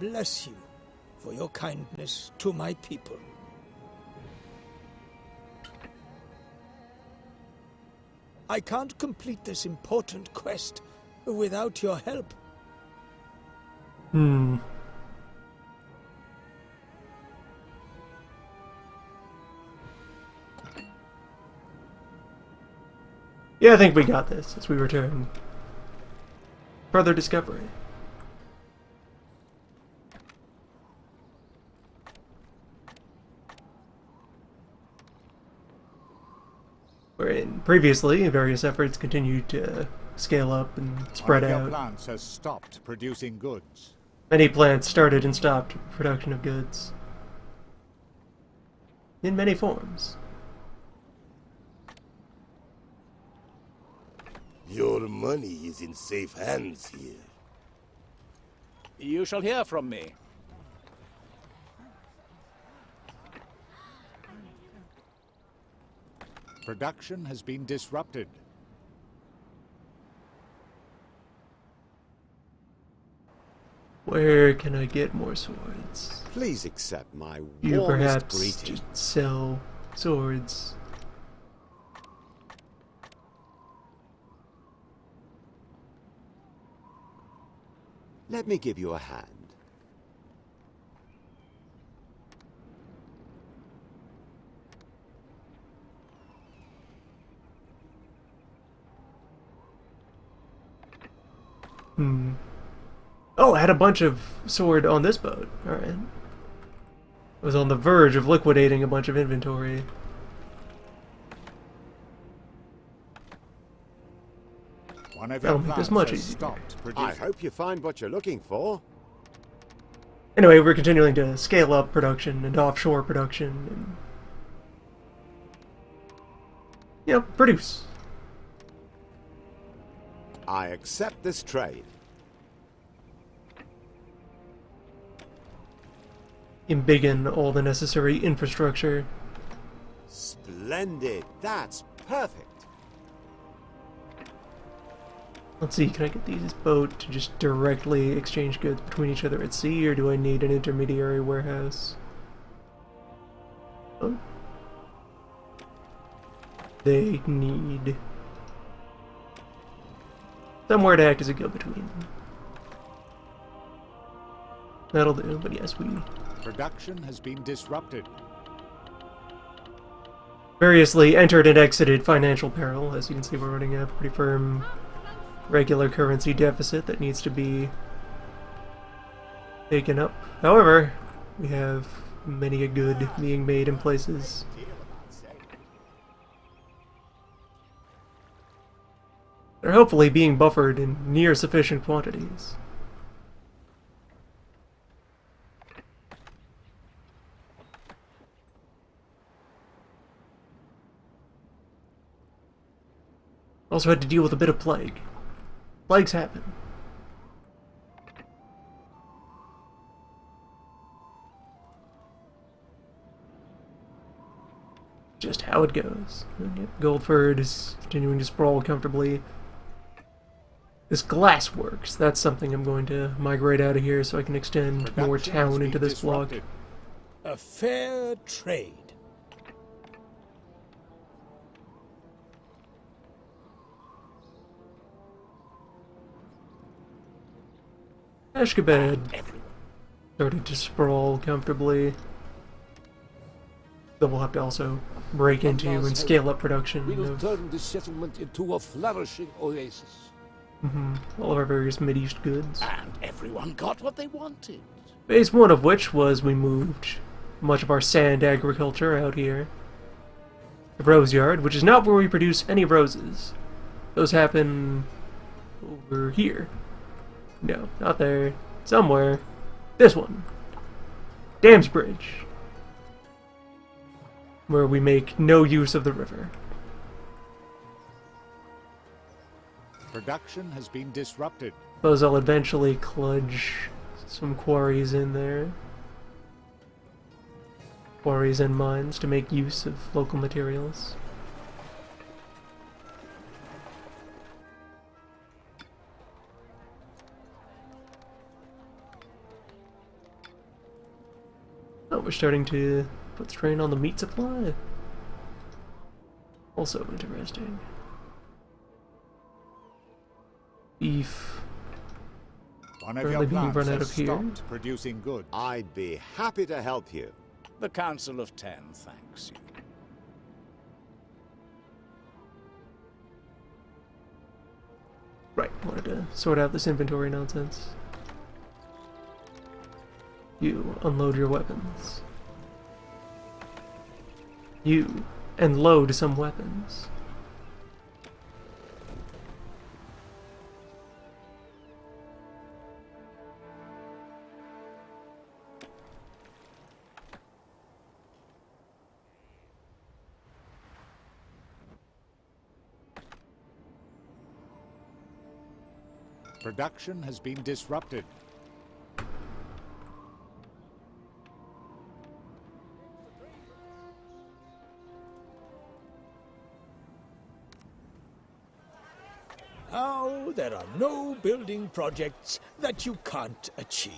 bless you for your kindness to my people. I can't complete this important quest without your help. Yeah, I think we got this as we return. Further discovery. Wherein previously various efforts continued to scale up and spread One of out. your plants has stopped producing goods. Many plants started and stopped production of goods. In many forms. Your money is in safe hands here. You shall hear from me. Production has been disrupted. Where can I get more swords? Please accept my You warmest perhaps greeting. just sell swords. Let me give you a hand. Oh, I had a bunch of sword on this boat. Alright. I was on the verge of liquidating a bunch of inventory. One of That'll your make this plants much has easier. stopped I producing. hope you find what you're looking for. Anyway, we're continuing to scale up production and offshore production and, you know, produce. I accept this trade. Embiggen all the necessary infrastructure. Splendid. That's perfect. Let's see, can I get this boat to just directly exchange goods between each other at sea, or do I need an intermediary warehouse? Oh. They need somewhere to act as a go-between. That'll do, but yes, we Production has been disrupted. variously entered and exited financial peril. As you can see, we're running a pretty firm regular currency deficit that needs to be taken up. However, we have many a good being made in places. They're hopefully being buffered in near sufficient quantities. Also had to deal with a bit of plague. Plagues happen. Just how it goes. And yet Goldford is continuing to sprawl comfortably. This glass works. That's something I'm going to migrate out of here so I can extend more Production has town into been this block. disrupted. A fair trade. Ashkabad started to sprawl comfortably. Though we'll have to also break into and scale up production We will of turn this settlement into a flourishing oasis. all of our various Mid-East goods. And everyone got what they wanted. Phase one of which was we moved much of our sand agriculture out here. The Rose Yard, which is not where we produce any roses. Those happen over here. No, not there. Somewhere. This one. Damsbridge. Where we make no use of the river. Production has been disrupted. Suppose I'll eventually kludge some quarries in there. Quarries and mines to make use of local materials. we're starting to put strain on the meat supply. Also interesting. Beef. One of Apparently your being plants run out has of here. stopped producing goods. I'd be happy to help you. The Council of Ten thanks you. Right, wanted to sort out this inventory nonsense. You unload your weapons. You and load some weapons. Production has been disrupted. Now there are no building projects that you can't achieve.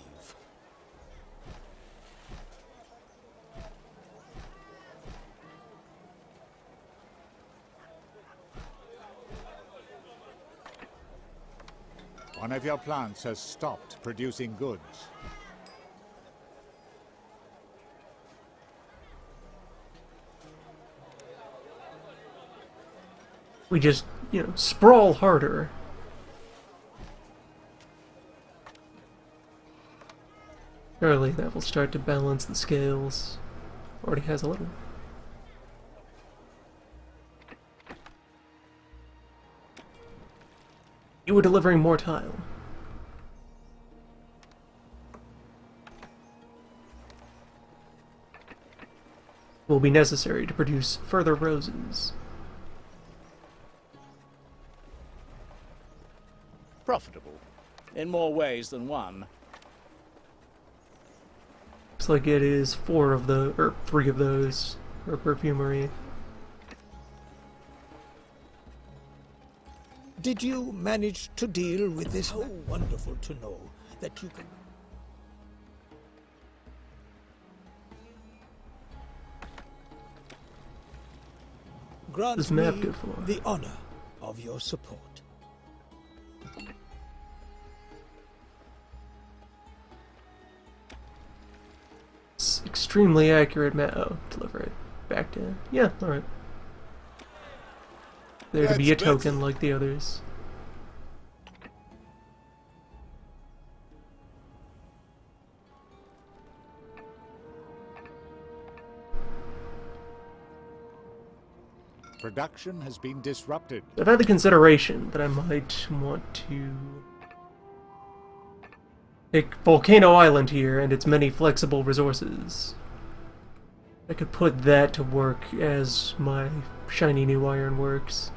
One of your plants has stopped producing goods. We just, sprawl harder. Surely that will start to balance the scales. Already has a little. You were delivering more tile. Will be necessary to produce further roses. Profitable. In more ways than one. Looks like it is 3 of those for perfumery. Did you manage to deal with this? How wonderful to know that you can... Grant This map me good for? the honor of your support. It's extremely accurate map. Oh, deliver it back to... Yeah, alright. There to be a That's token better. like the others. Production has been disrupted. I've had the consideration that I might want to take Volcano Island here and its many flexible resources. I could put that to work as my shiny new iron works.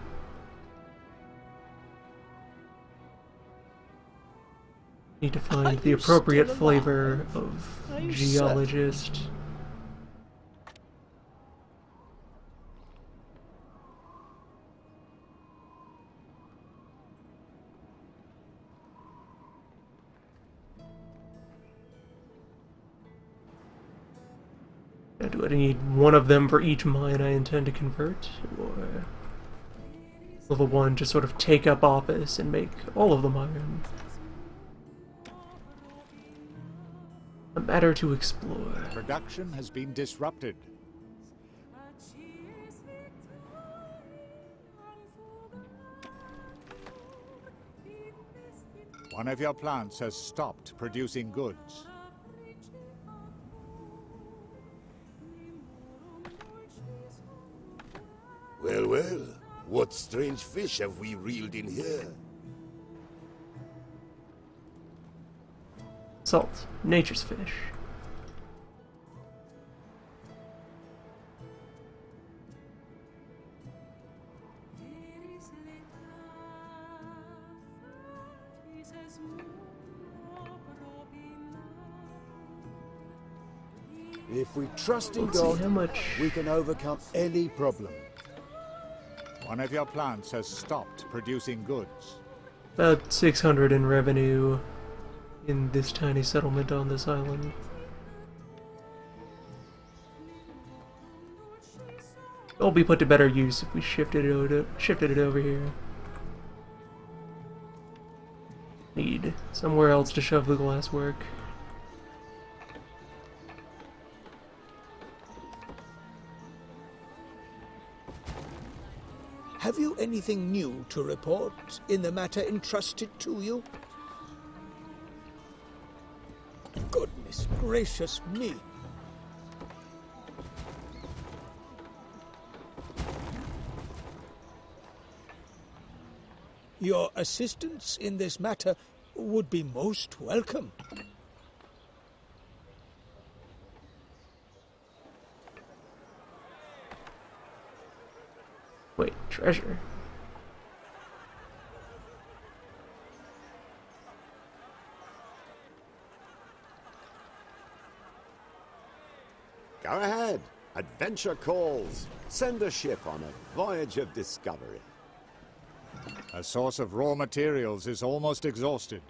Need to find Are the you appropriate still flavor alive? of Are you geologist. Now, do I need one of them for each mine I intend to convert? Or will the one just sort of take up office and make all of them iron? A matter to explore. Production has been disrupted. One of your plants has stopped producing goods. Well, well, what strange fish have we reeled in here? Salt, nature's fish. If we trust in Let's see God, how much. we can overcome any problem. One of your plants has stopped producing goods. About 600 in revenue in this tiny settlement on this island. It'll be put to better use if we shifted it over here. Need somewhere else to shove the glass work. Have you anything new to report in the matter entrusted to you? Goodness gracious me! Your assistance in this matter would be most welcome. Wait, treasure. Go ahead. Adventure calls. Send a ship on a voyage of discovery. A source of raw materials is almost exhausted.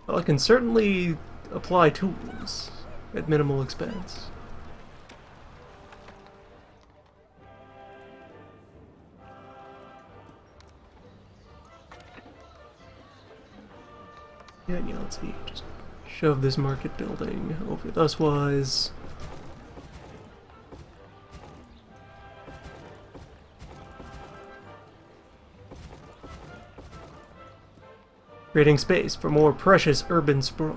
Well, I can certainly apply tools at minimal expense. Yeah, let's see. Just shove this market building over thuswise. Creating space for more precious urban sprawl.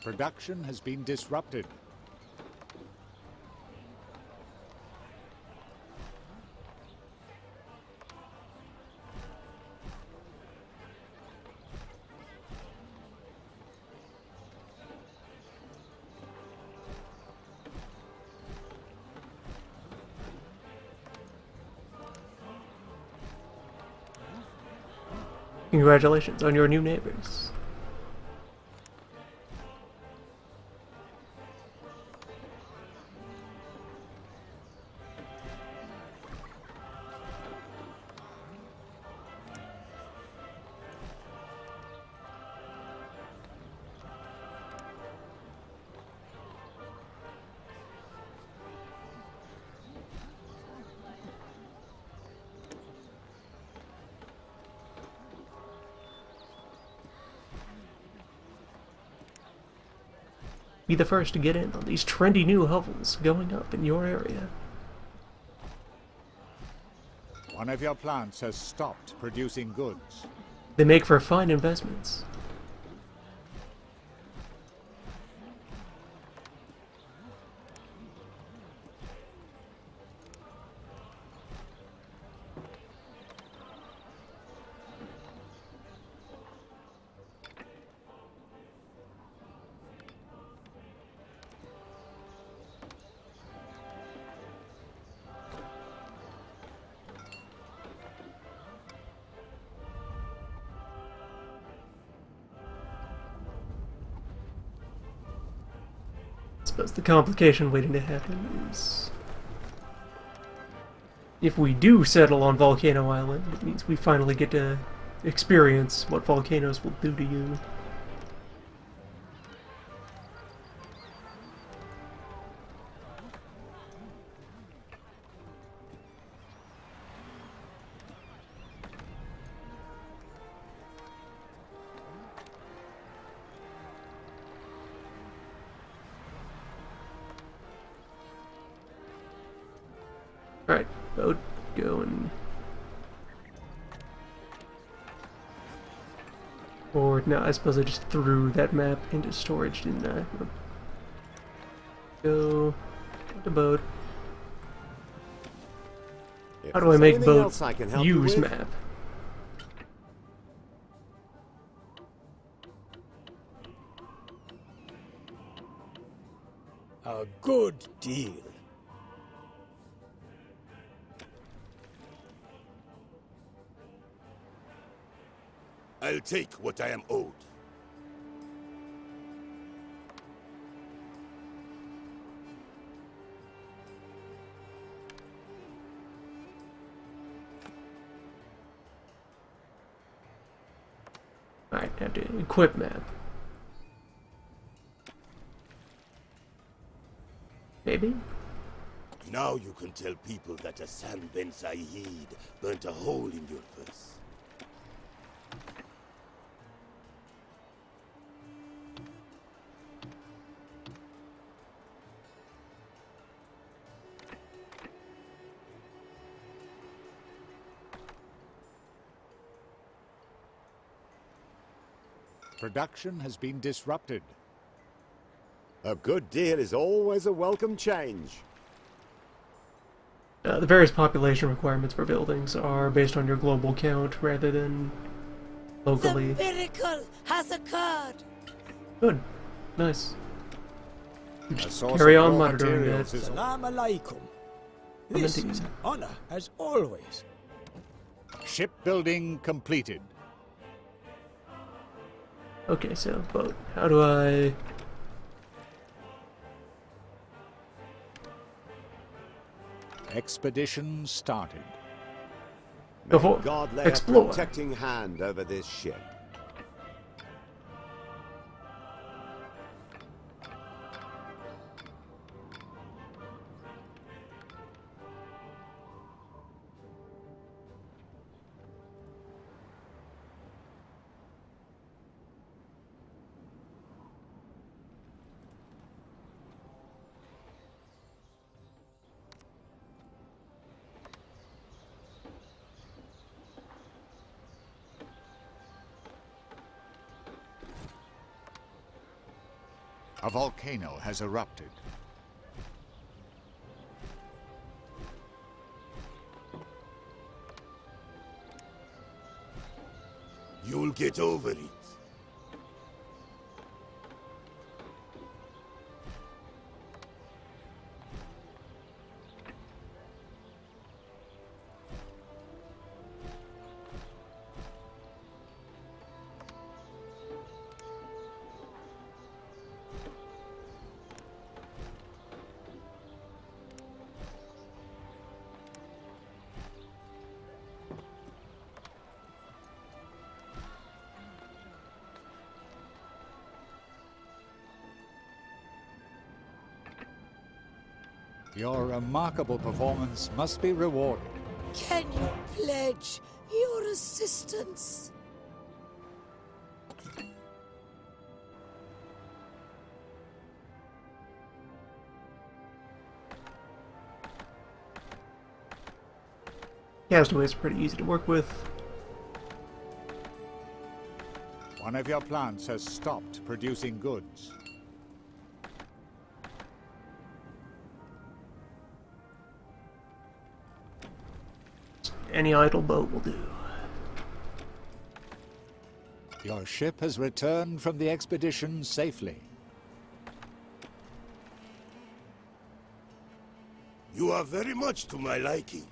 Production has been disrupted. Congratulations on your new neighbors. Be the first to get in on these trendy new hovels going up in your area. One of your plants has stopped producing goods. They make for fine investments. I suppose the complication waiting to happen is if we do settle on Volcano Island, it means we finally get to experience what volcanoes will do to you. Alright, boat going. Or, no, I suppose I just threw that map into storage, didn't I? Go to boat. If How do I there's make anything boat else I can help you use with, map? A good deal. I'll take what I am owed. Alright, I have to equip map. Maybe? Now you can tell people that Hassan Ben Saeed burnt a hole in your purse. Production has been disrupted. a good deal is always a welcome change. The various population requirements for buildings are based on your global count rather than locally. The miracle has occurred. Good. Nice. You A just source carry of on raw monitoring materials that. is Salam alaikum. This is an honor, as always. shipbuilding completed. Okay, so boat. How do I... Expedition started. Go May for it. God lay Explore. a protecting hand over this ship. A volcano has erupted. You'll get over it. Your remarkable performance must be rewarded. Can you pledge your assistance? Castaways are pretty easy to work with. One of your plants has stopped producing goods. Any idle boat will do. Your ship has returned from the expedition safely. You are very much to my liking.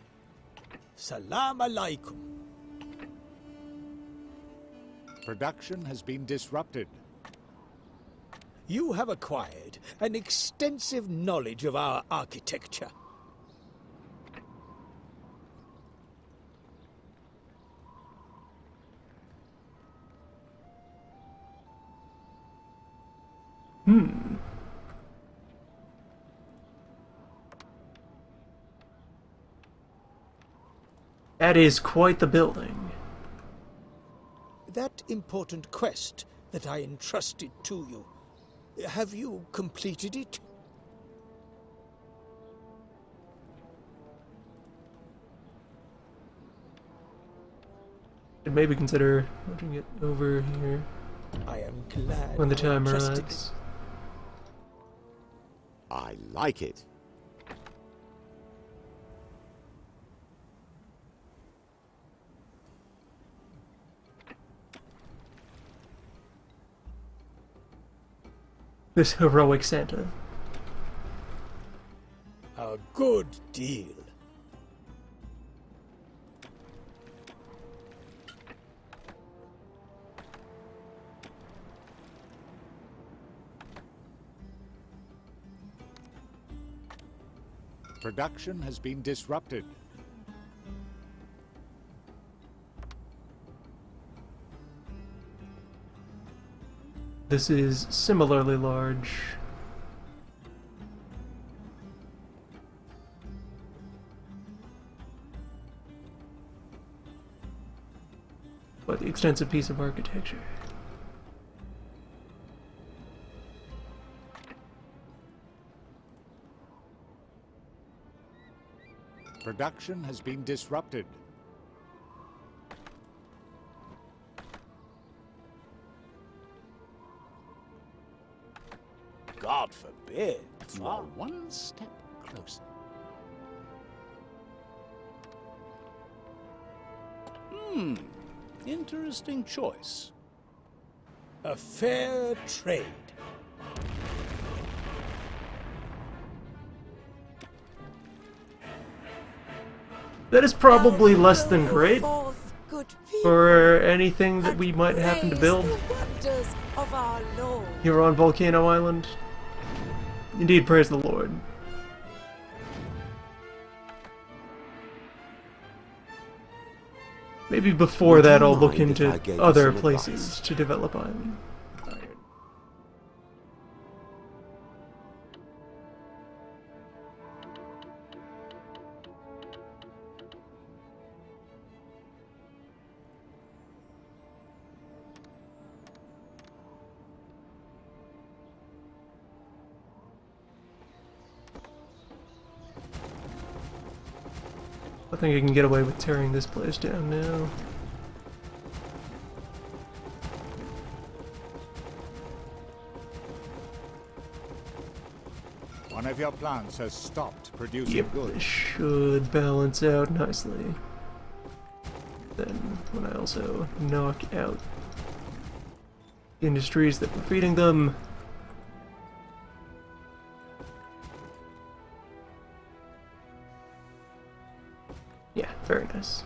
Salam alaikum. Production has been disrupted. You have acquired an extensive knowledge of our architecture. That is quite the building. That important quest that I entrusted to you, have you completed it? Could maybe consider putting it over here I am glad when the I time entrusted arrives. I like it. This heroic Santa. a good deal. Production has been disrupted. This is similarly large. But the extensive piece of architecture. Production has been disrupted. God forbid. You are one step closer. Interesting choice. A fair trade. That is probably less than great Forth, good people, for anything that and we might happen to praise build the wonders of our Lord. here on Volcano Island. Indeed, praise the Lord. Maybe before Would that you I'll look mind if I into gave you other some places advice? to develop island. I think I can get away with tearing this place down now. One of your plants has stopped producing Yep, goods. this should balance out nicely. Then, when I also knock out industries that were feeding them, yeah, very nice.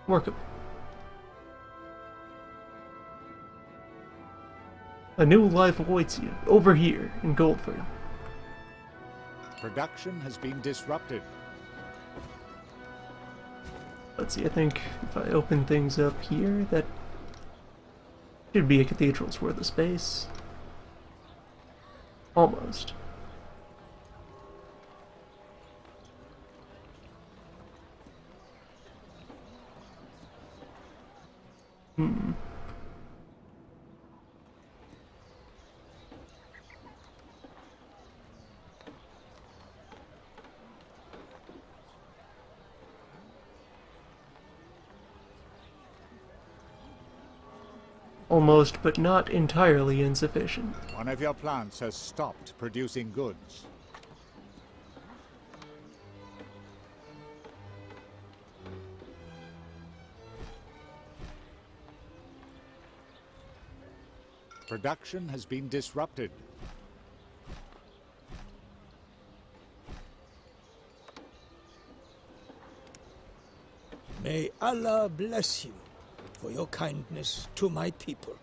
Workable. A new life awaits you, over here, in Goldford. Production has been disrupted. Let's see, I think if I open things up here, that should be a cathedral's worth of space. Almost. Almost, but not entirely insufficient. One of your plants has stopped producing goods. Production has been disrupted. May Allah bless you for your kindness to my people.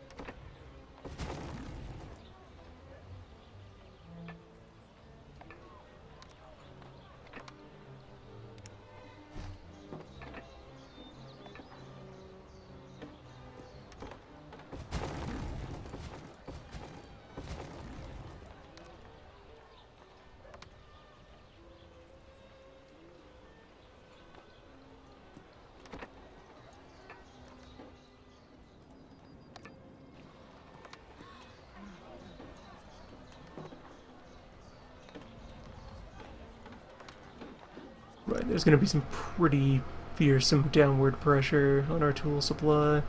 Right, there's going to be some pretty fearsome downward pressure on our tool supply.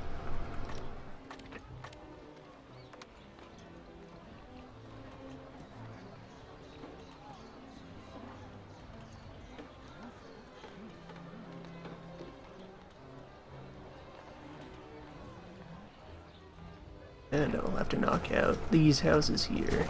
And I'll have to knock out these houses here.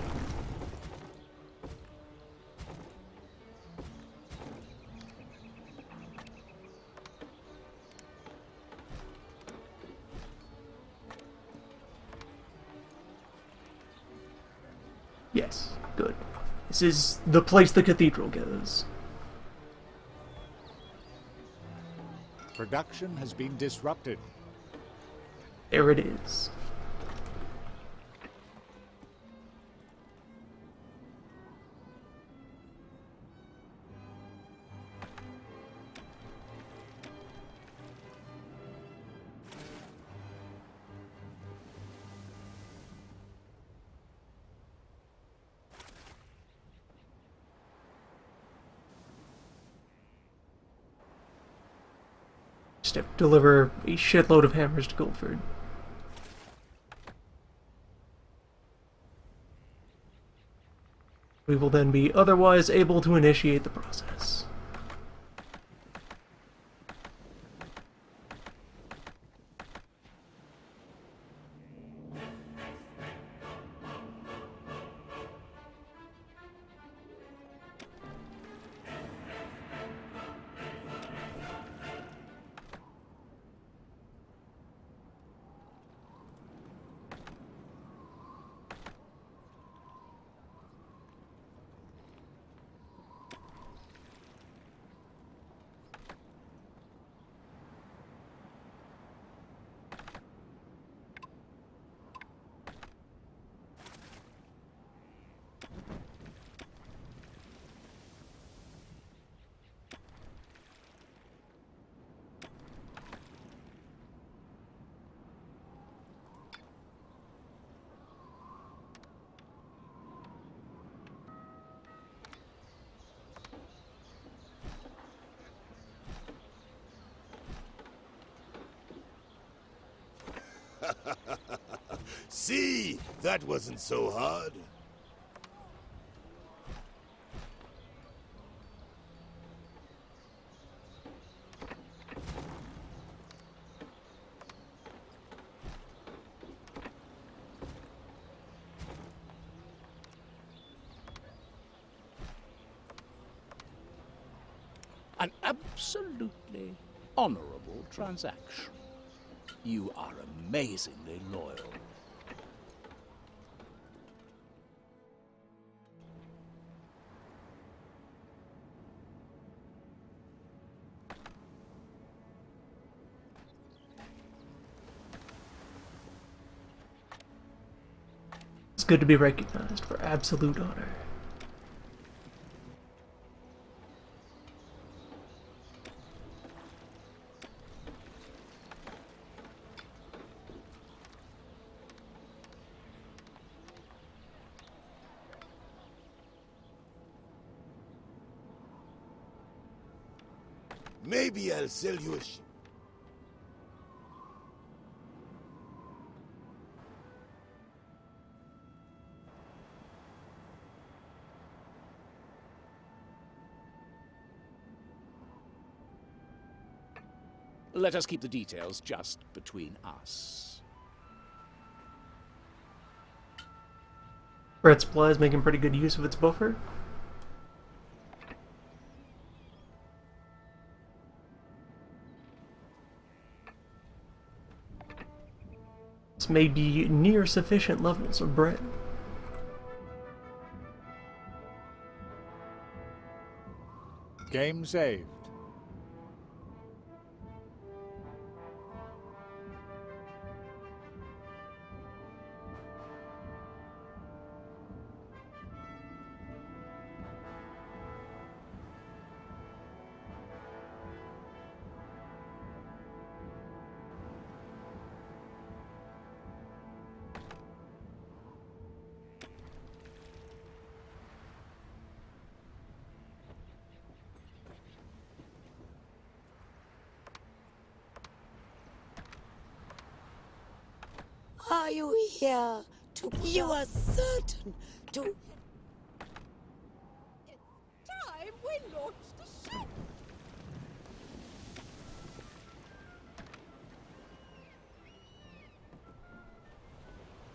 Yes, good. This is the place the cathedral goes. Production has been disrupted. There it is. Just have to deliver a shitload of hammers to Guildford. We will then be otherwise able to initiate the process. See? That wasn't so hard. An absolutely honorable transaction. You are amazingly loyal. It's good to be recognized for absolute honor. Maybe I'll sell you a Let us keep the details just between us. Red Supply is making pretty good use of its buffer. This may be near sufficient levels of bread. Game saved. Are you here to... You are certain to... It's time we launched the ship!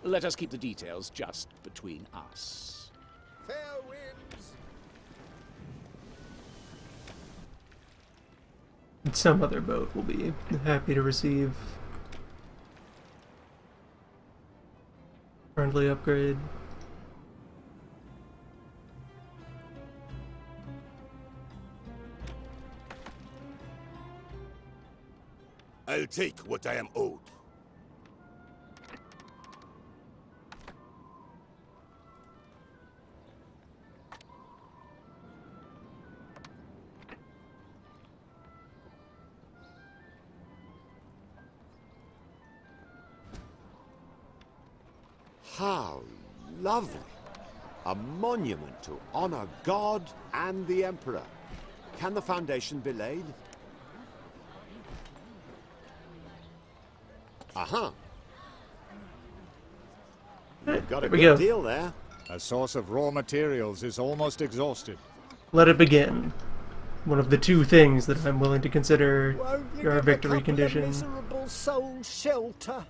Let us keep the details just between us. Fair winds. Some other boat will be happy to receive friendly upgrade. I'll take what I am owed. How lovely. A monument to honor God and the Emperor. Can the foundation be laid? Aha. You've got a Here we good go. deal there. A source of raw materials is almost exhausted. Let it begin. One of the two things that I'm willing to consider Won't you your give victory a couple condition. of miserable souls shelter?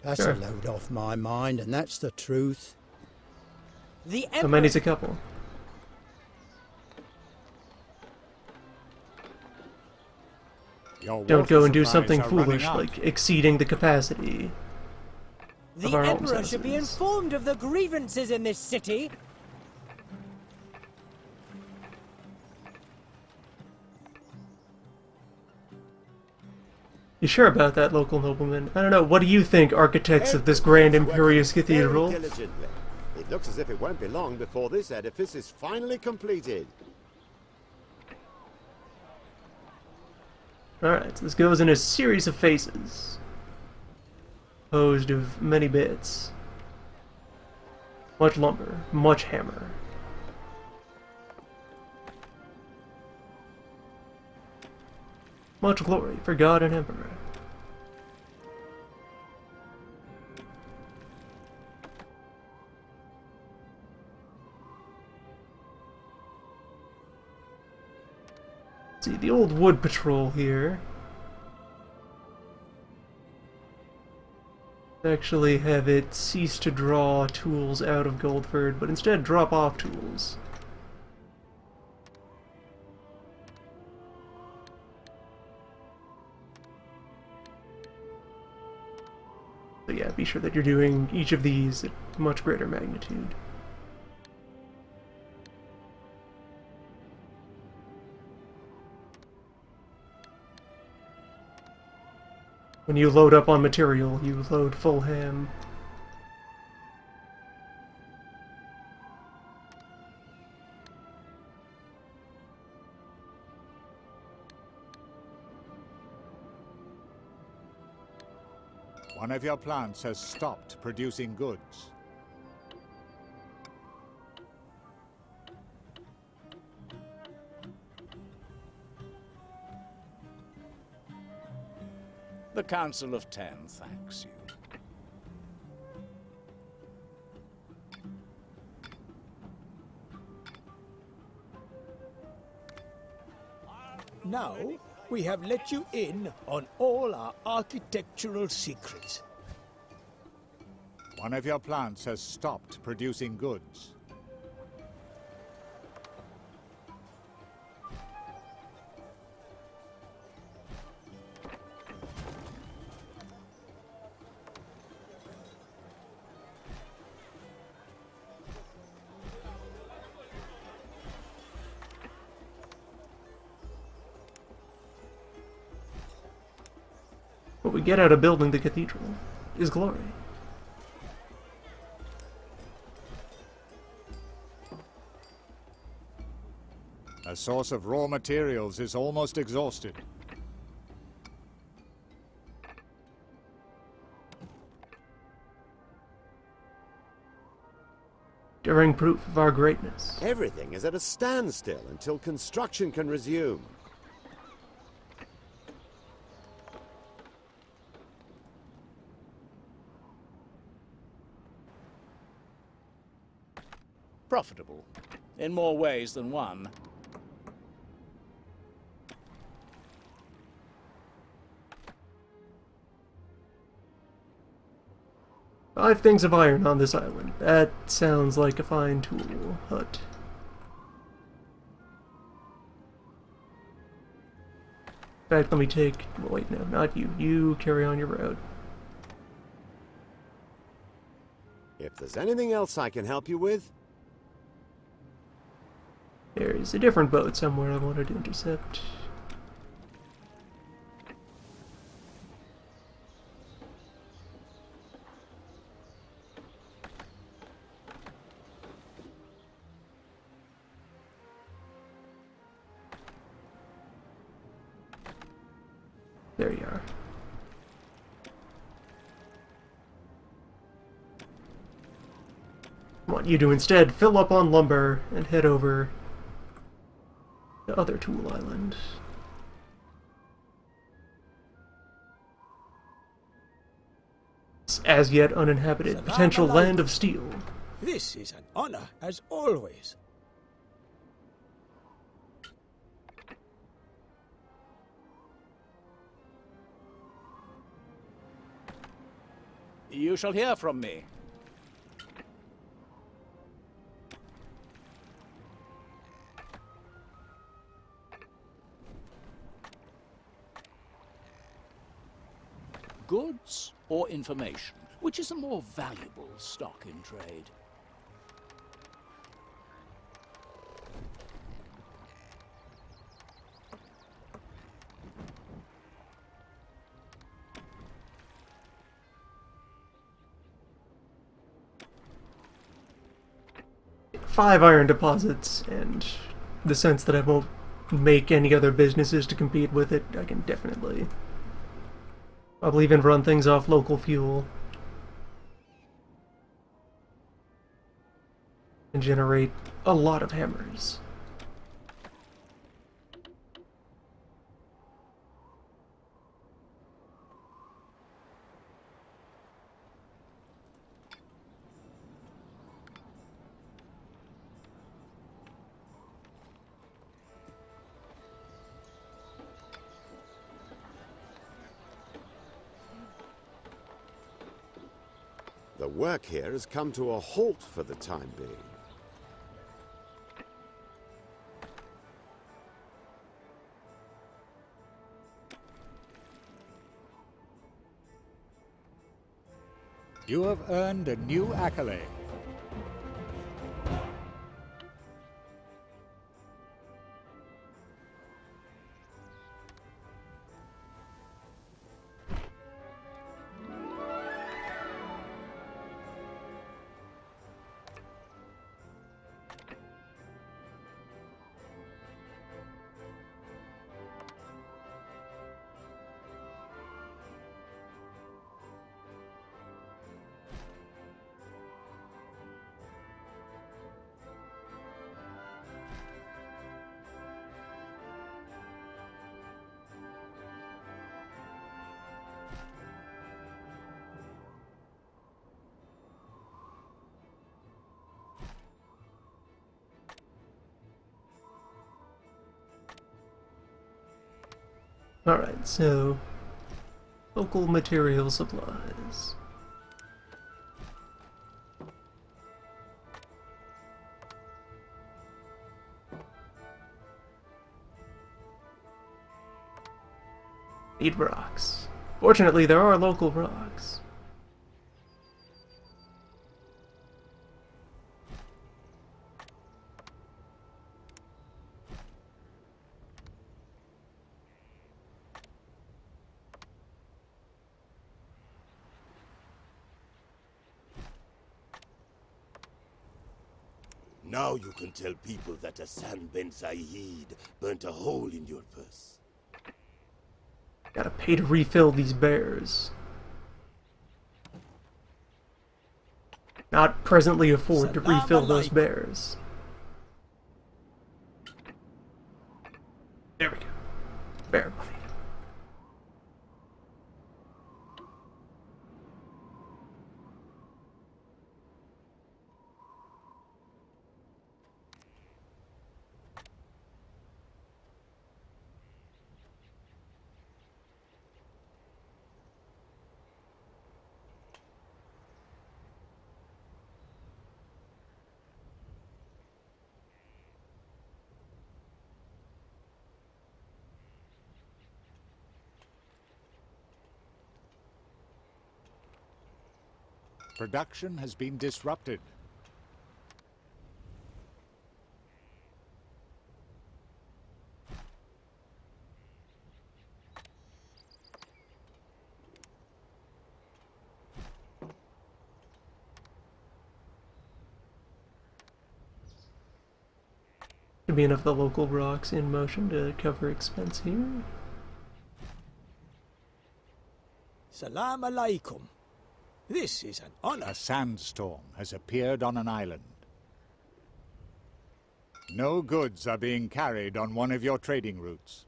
That's Sure. a load off my mind, and that's the truth. The How many's a couple? Your Don't water go and do supplies something are running foolish out. like exceeding the capacity of our alms houses. informed of the grievances in this city. You sure about that, local nobleman? I don't know. What do you think, architects of this grand Imperious Working Cathedral? very diligently. It looks as if it won't be long before this edifice is finally completed. Alright, so this goes in a series of phases, composed of many bits. Much lumber, much hammer. Much glory for God and Emperor. See, the old wood patrol here actually have it cease to draw tools out of Goldford, but instead drop off tools. So yeah, be sure that you're doing each of these at much greater magnitude. When you load up on material, you load full ham. One of your plants has stopped producing goods. The Council of Ten thanks you. Now, we have let you in on all our architectural secrets. One of your plants has stopped producing goods. What we get out of building the cathedral is glory. A source of raw materials is almost exhausted. Daring proof of our greatness. Everything is at a standstill until construction can resume. Profitable, in more ways than one. Five things of iron on this island. That sounds like a fine tool hut. In fact, let me take... well, wait, no, not you. You carry on your road. If there's anything else I can help you with, There's a different boat somewhere I wanted to intercept. There you are. I want you to instead fill up on lumber and head over to other Tool Island. It's as yet uninhabited, potential land of steel. This is an honor, as always. You shall hear from me. Goods or information? Which is a more valuable stock in trade? Five iron deposits, and the sense that I won't make any other businesses to compete with it, I can definitely... I'll even run things off local fuel. And generate a lot of hammers. the work here has come to a halt for the time being. You have earned a new accolade. Alright, so... local material supplies. Need rocks. Fortunately, there are local rocks. Now you can tell people that Hassan Ben Saeed burnt a hole in your purse. Gotta pay to refill these bears. Not presently afford to refill those bears. There we go. Bear money. Production has been disrupted. Should be enough of the local rocks in motion to cover expense here. Salam alaikum. This is an honor. A sandstorm has appeared on an island. No goods are being carried on one of your trading routes.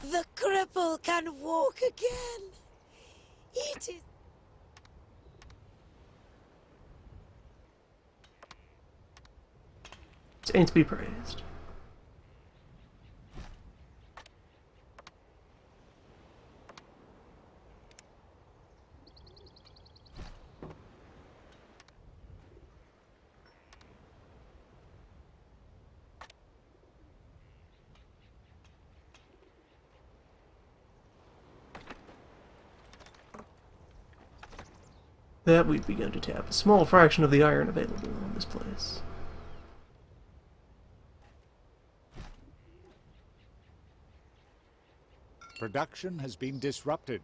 The cripple can walk again. It is... Saints be praised. That we've begun to tap a small fraction of the iron available in this place. Production has been disrupted.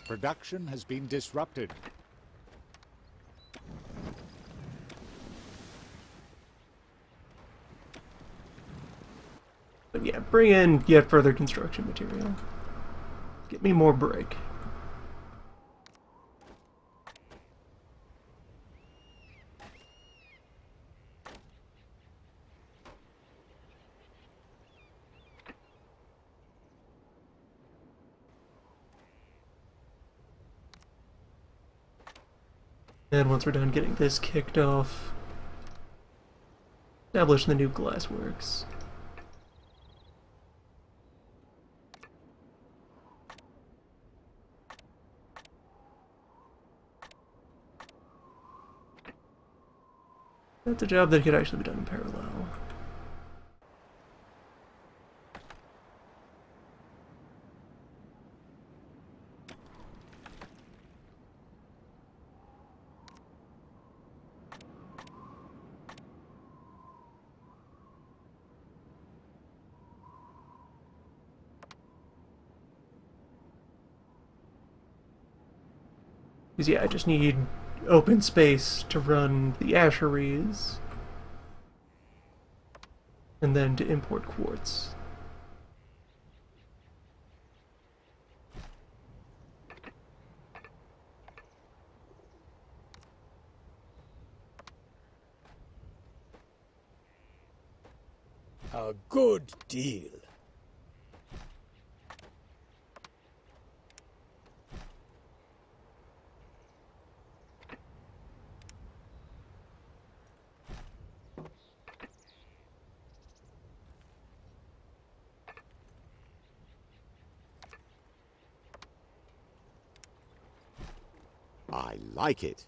Production has been disrupted. But yeah, bring in yet further construction material. Get me more brick. And once we're done getting this kicked off, establish the new glassworks. That's a job that could actually be done in parallel. Because yeah, I just need open space to run the asheries, and then to import quartz. A good deal. I like it.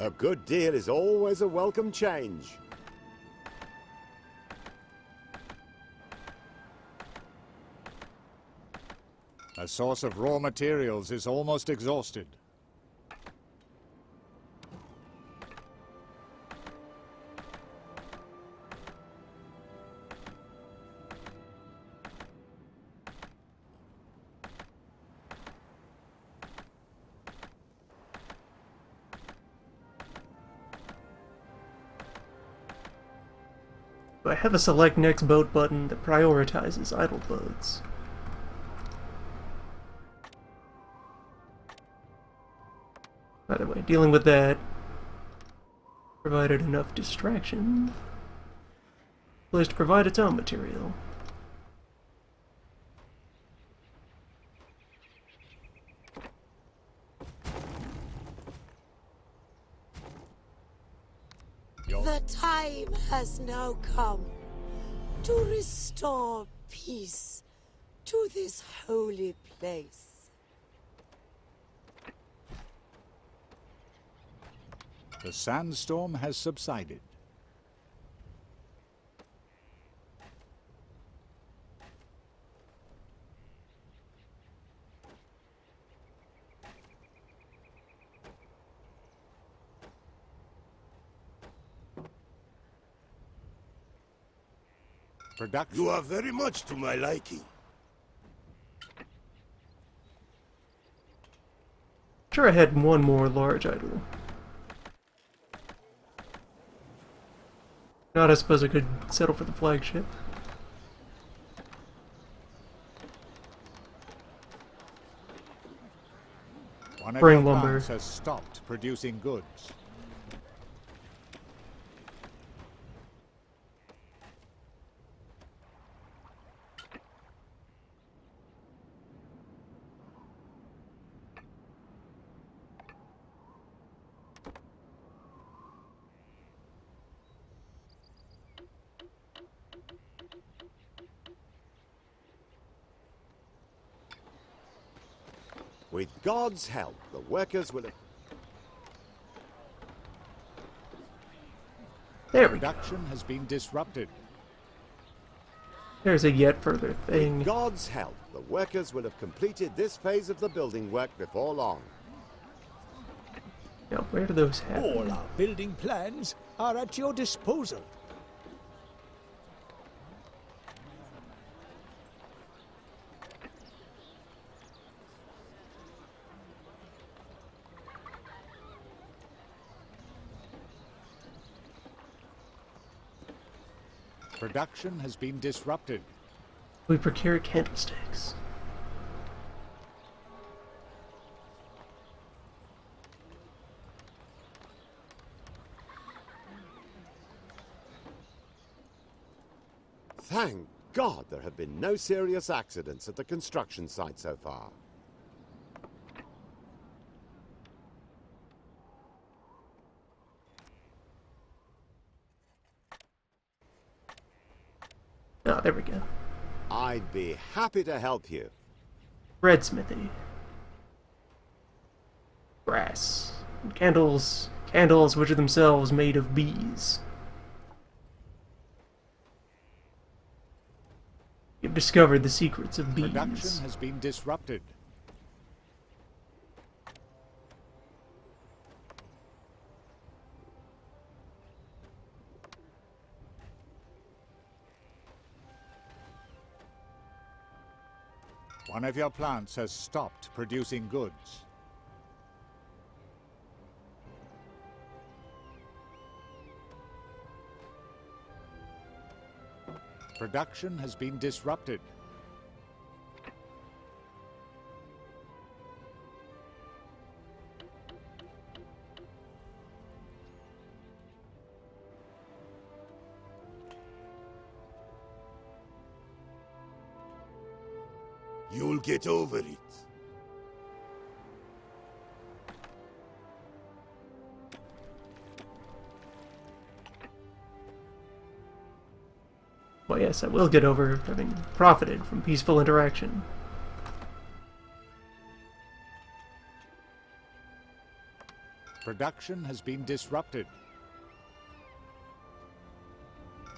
A good deal is always a welcome change. A source of raw materials is almost exhausted. I have a select next boat button that prioritizes idle boats. By the way, dealing with that provided enough distraction. Place to provide its own material. The time has now come to restore peace to this holy place. The sandstorm has subsided. Production. You are very much to my liking. Sure, I had one more large idol. Not, I suppose I could settle for the flagship. One of Bring your lumber. plants has stopped producing goods. With God's help, the workers will... There we go. Production has been disrupted. There's a yet further thing. With God's help, the workers will have completed this phase of the building work before long. Now, where do those happen? All our building plans are at your disposal. Production has been disrupted. We procure candlesticks. Thank God there have been no serious accidents at the construction site so far. Oh, there we go. I'd be happy to help you. Red smithy. Brass. And candles. Candles which are themselves made of bees. You've discovered the secrets of bees. Production has been disrupted. One of your plants has stopped producing goods. Production has been disrupted. You'll get over it. Well, yes, I will get over having profited from peaceful interaction. Production has been disrupted.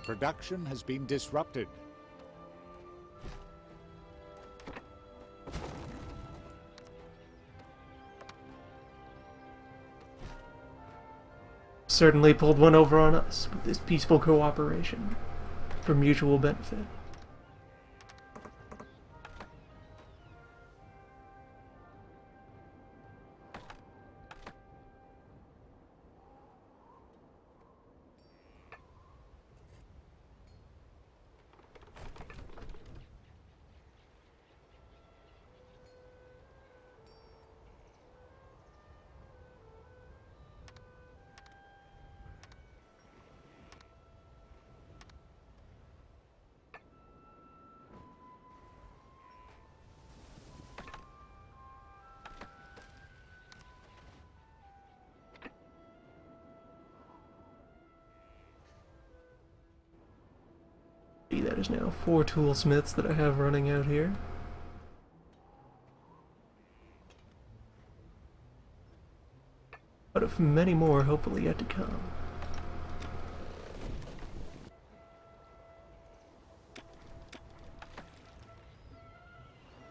Production has been disrupted. Certainly pulled one over on us with this peaceful cooperation for mutual benefit. That is now 4 toolsmiths that I have running out here. But of many more hopefully yet to come.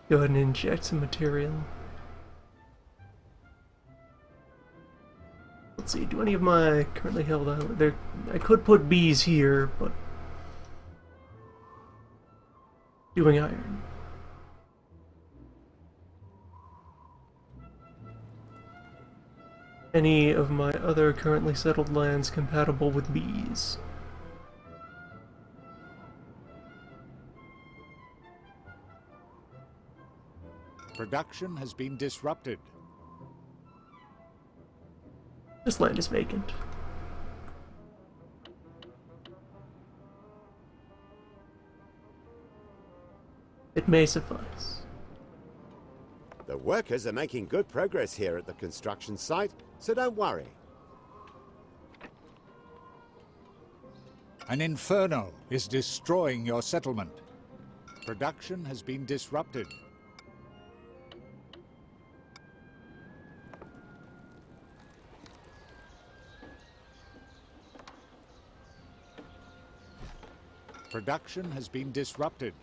Go ahead and inject some material. Let's see, do any of my currently held on there? I could put bees here, but doing iron. Any of my other currently settled lands compatible with bees? Production has been disrupted. This land is vacant. It may suffice. The workers are making good progress here at the construction site, so don't worry. An inferno is destroying your settlement. Production has been disrupted. Production has been disrupted.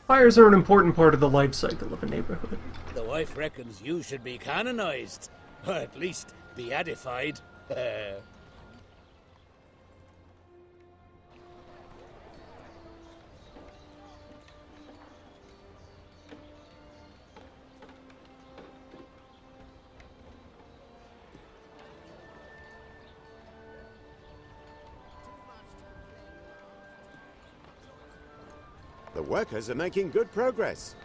Fires are an important part of the life cycle of a neighborhood. The wife reckons you should be canonized, or at least beatified. The workers are making good progress.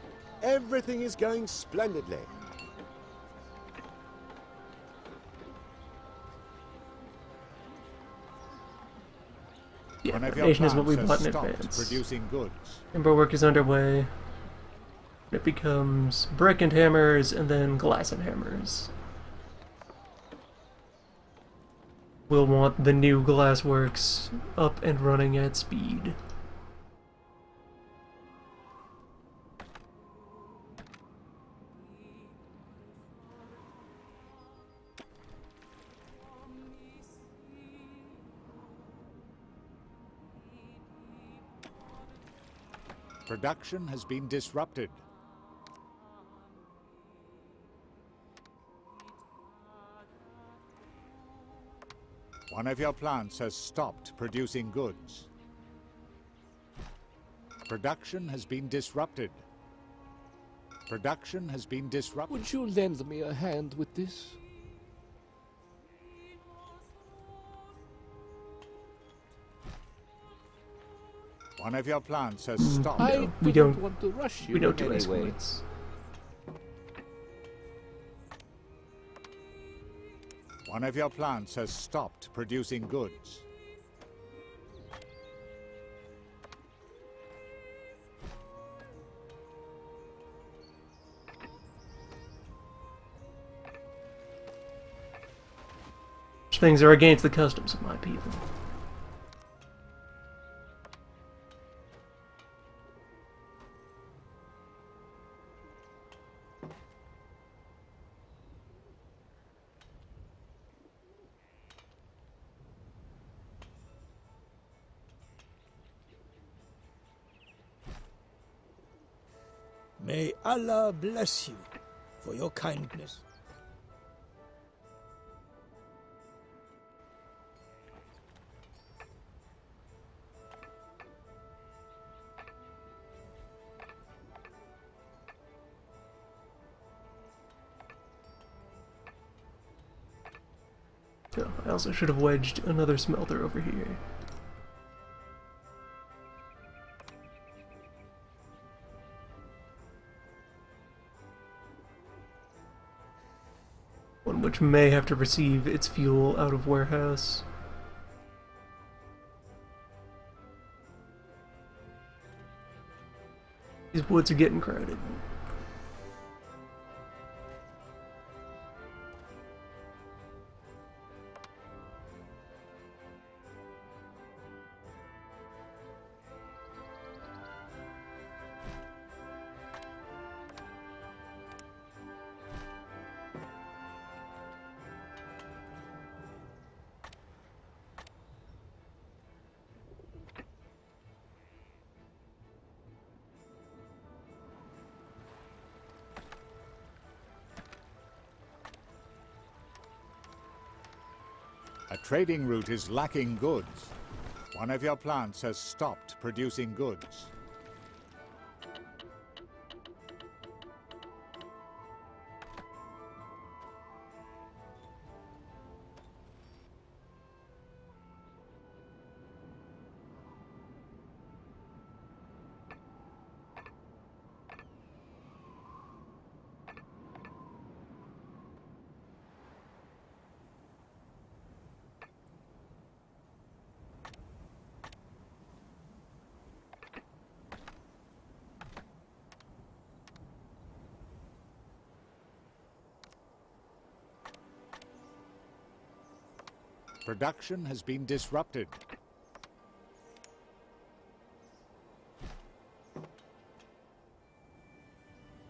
Everything is going splendidly. Yeah, One of your foundation is what we plants bought has in stopped advance. producing goods. Timber work is underway. It becomes brick and hammers, and then glass and hammers. We'll want the new glassworks up and running at speed. Production has been disrupted. One of your plants has stopped producing goods. Production has been disrupted. Production has been disrupted. Would you lend me a hand with this? One of your plants has stopped. I we don't don't- want to rush you We don't in do any way. exploits. One of your plants has stopped producing goods. Things are against the customs of my people. May Allah bless you for your kindness. Oh, I also should have wedged another smelter over here. One which may have to receive its fuel out of warehouse. These woods are getting crowded. A trading route is lacking goods. One of your plants has stopped producing goods. Production has been disrupted.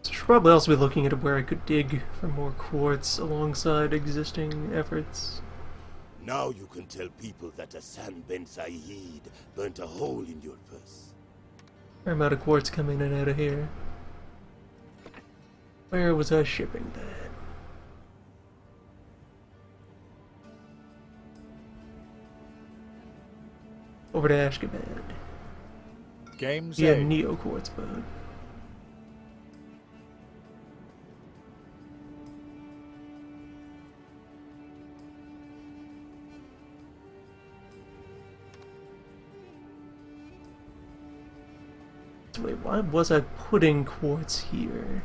So I should probably also be looking at where I could dig for more quartz alongside existing efforts. Now you can tell people that Hassan Ben Saeed burnt a hole in your purse. Fair amount of quartz coming in and out of here. Where was I shipping that? Over to Ashgabat. Game Yeah, saved. Neo Quartz bud. So wait, why was I putting quartz here?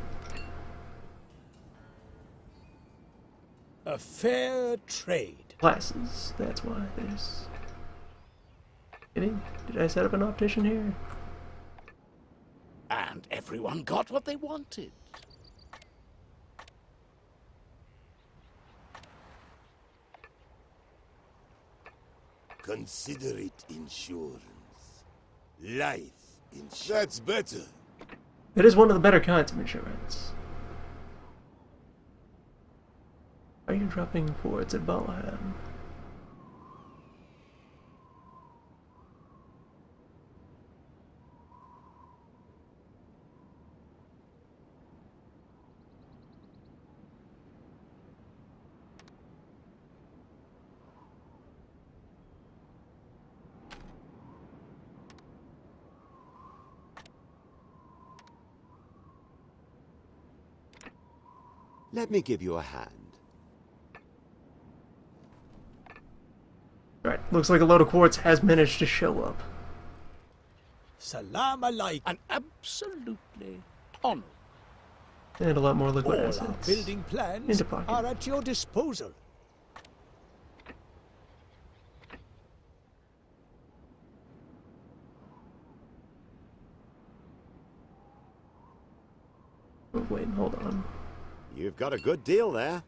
A fair trade. Classes, that's why there's... Did I set up an optician here? And everyone got what they wanted. Consider it insurance. Life insurance. That's better. It is one of the better kinds of insurance. Are you dropping quartz at Balaam? Let me give you a hand. Right, looks like a load of quartz has managed to show up. Salam alaikum. And absolutely honorable. And a lot more liquid All our assets. building plans Into pocket. are at your disposal. Oh, wait, hold on. You've got a good deal there.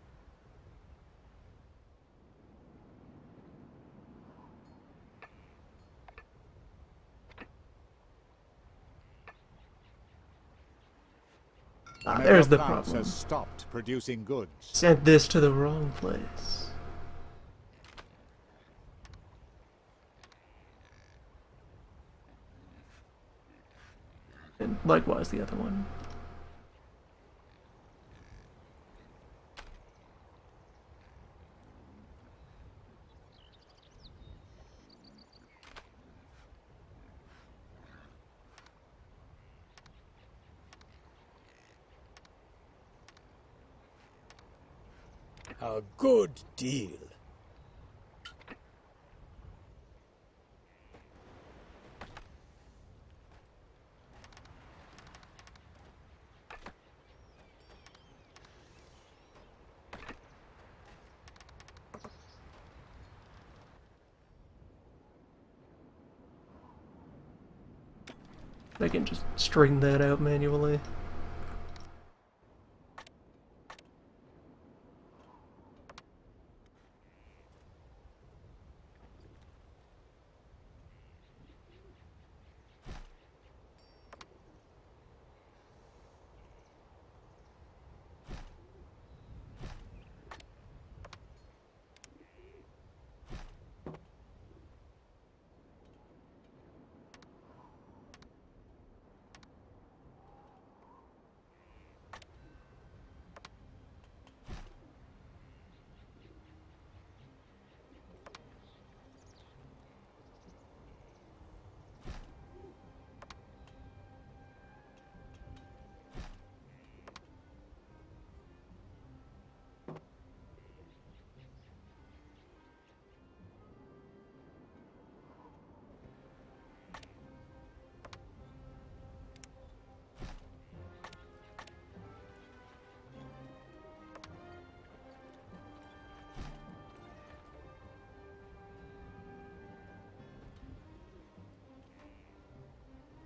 Ah, One of there's your the plants problem. has stopped producing goods. Sent this to the wrong place. And likewise the other one. A good deal. I can just string that out manually.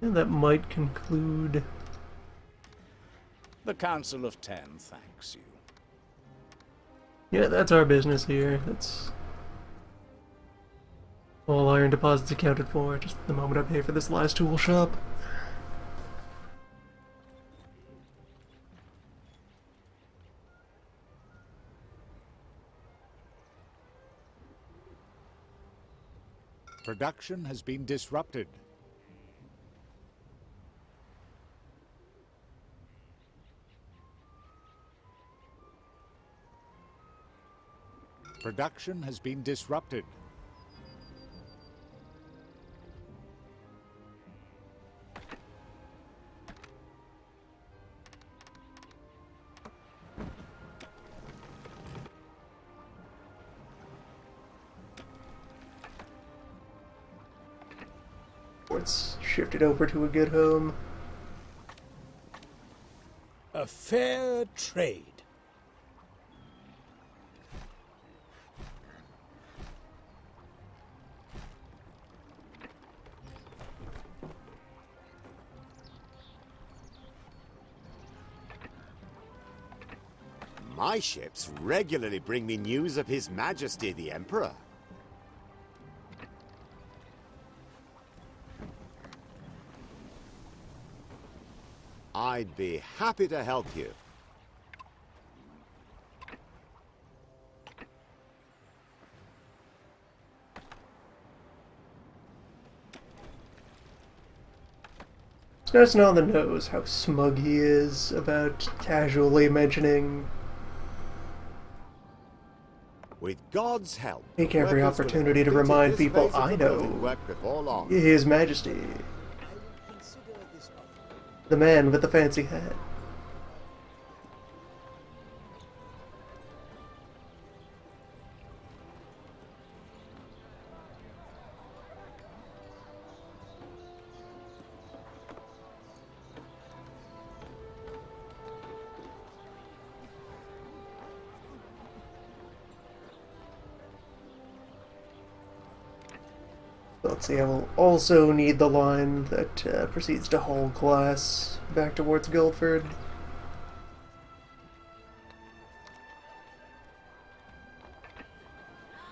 And that might conclude. The Council of Ten thanks you. Yeah, that's our business here. That's all iron deposits accounted for. Just the moment I pay for this last tool shop. Production has been disrupted. Production has been disrupted. Let's shift it over to a good home. A fair trade. My ships regularly bring me news of His Majesty the Emperor. I'd be happy to help you. It's nice and on the nose how smug he is about casually mentioning. With God's help, Take every workers will opportunity have to completed remind this people phase of I the building know. work before long. His Majesty. The man with the fancy hat. Let's see, I will also need the line that proceeds to Hull class back towards Guildford.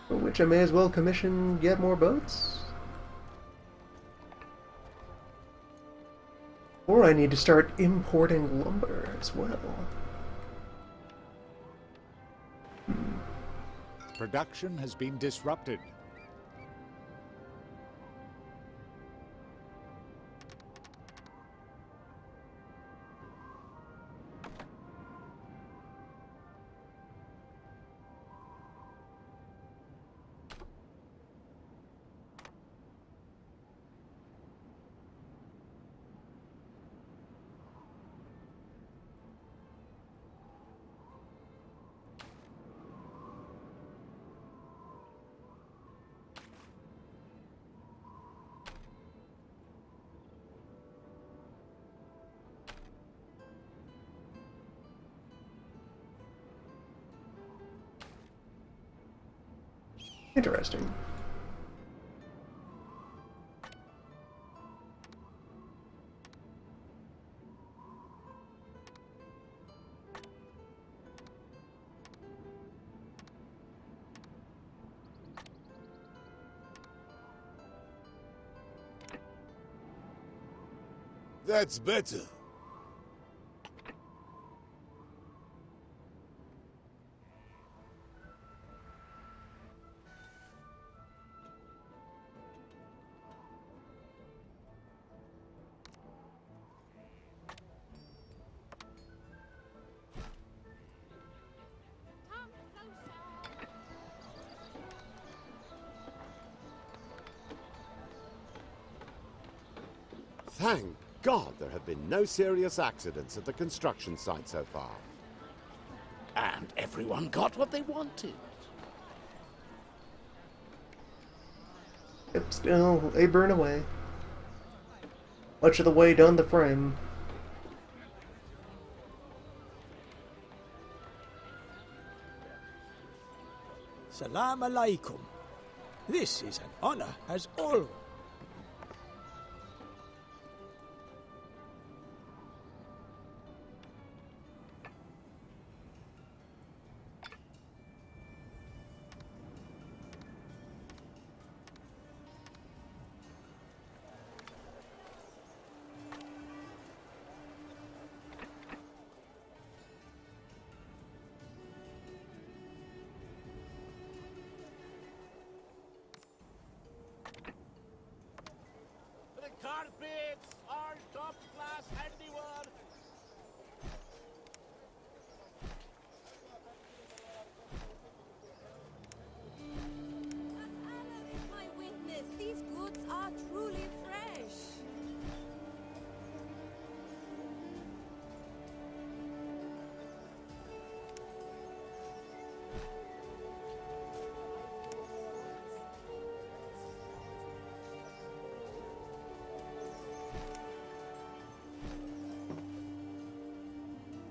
For which I may as well commission yet more boats. Or I need to start importing lumber as well. Production has been disrupted. Interesting. That's better. Thank God there have been no serious accidents at the construction site so far. And everyone got what they wanted. Yep, still, they burn away. Much of the way down the frame. Salam alaikum. This is an honor, as always. The carpets are top-class handiwork. As Anno is my witness, these goods are truly fresh.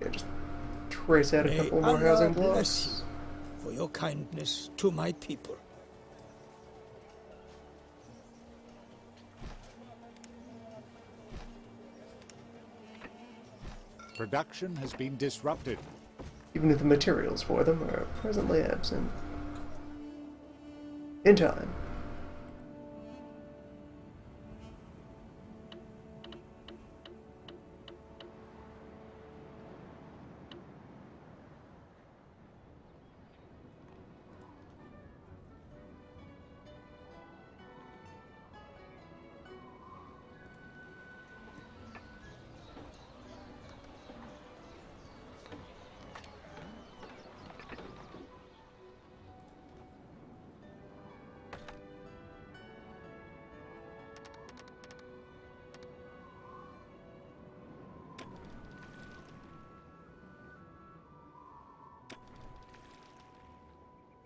Yeah, just trace out a May couple more Allah housing bless blocks. you for your kindness to my people. Production has been disrupted. Even if the materials for them are presently absent. In time.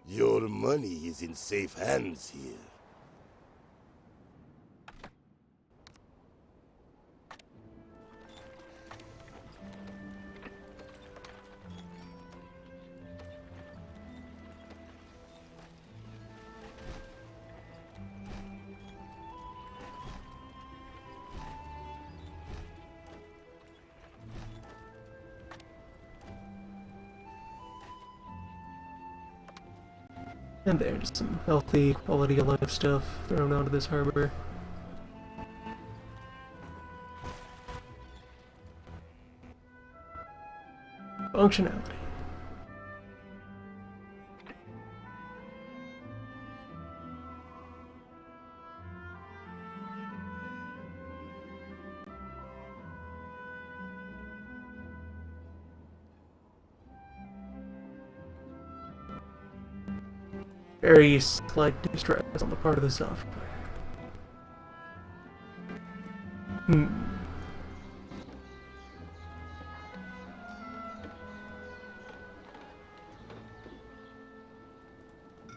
Your money is in safe hands here. And there, just some healthy, quality of life stuff thrown onto this harbor. Functionality. Very slight distress on the part of the software.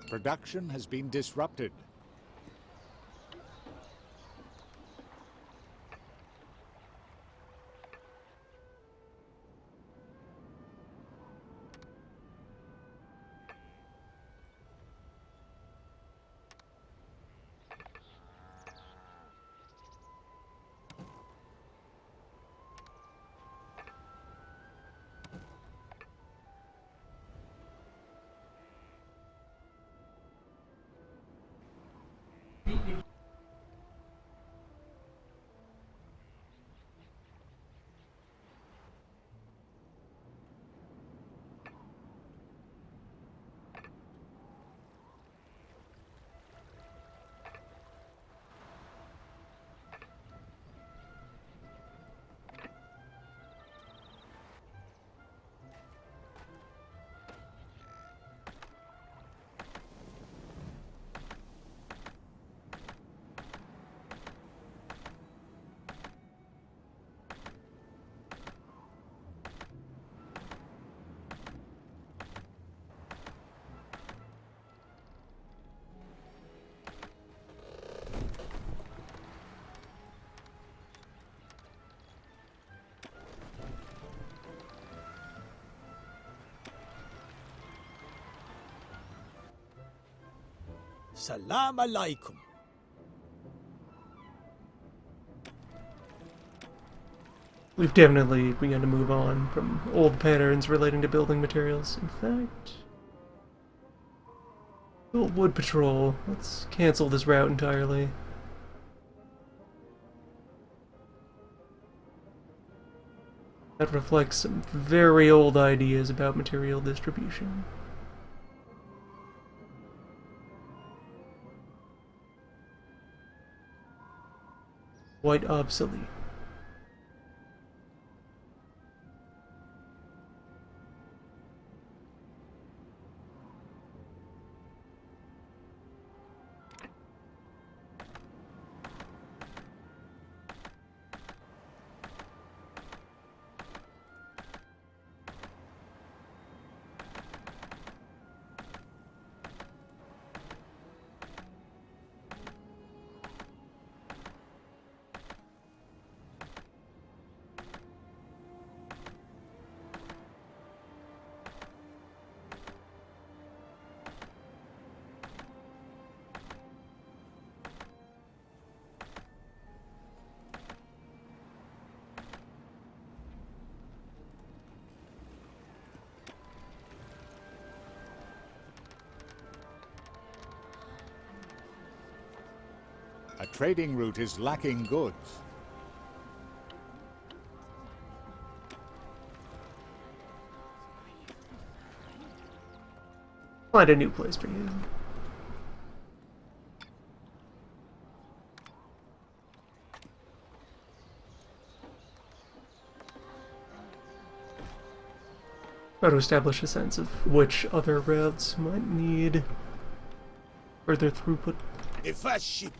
Production has been disrupted. Salam alaikum. We've definitely begun to move on from old patterns relating to building materials. In fact, wood patrol. Let's cancel this route entirely. That reflects some very old ideas about material distribution. Quite obsolete. A trading route is lacking goods. Find a new place for you. Try to establish a sense of which other routes might need further throughput. A fast ship.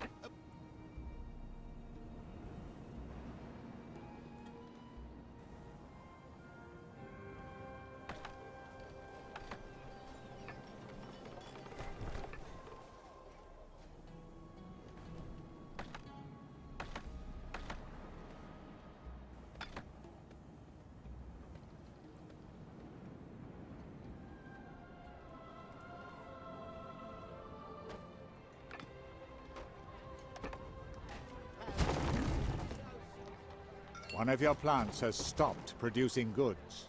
One of your plants has stopped producing goods.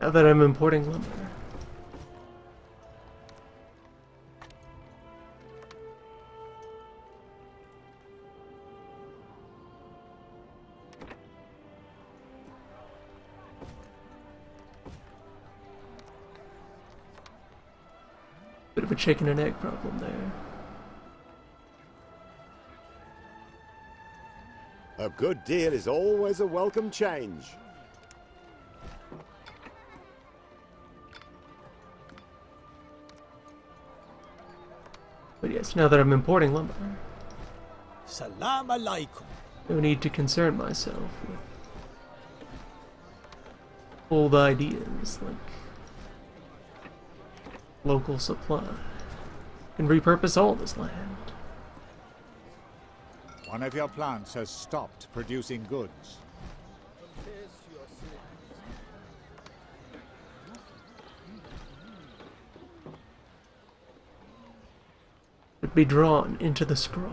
Now that I'm importing lumber. Bit of a chicken and egg problem there. A good deal is always a welcome change. But yes, now that I'm importing lumber, Salam alaikum. no need to concern myself with old ideas like local supply. And repurpose all this land. One of your plants has stopped producing goods. Would be drawn into the sprawl.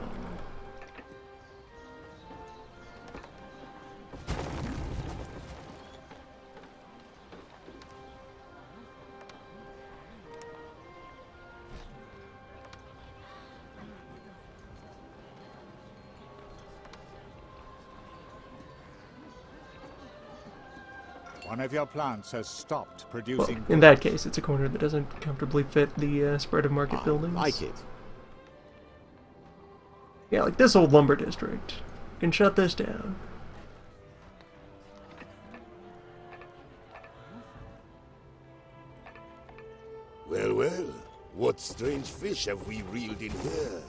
One of your plants has stopped producing In that case, it's a corner that doesn't comfortably fit the spread of market buildings. Like it. Yeah, like this old lumber district. You can shut this down. Well, well, what strange fish have we reeled in here?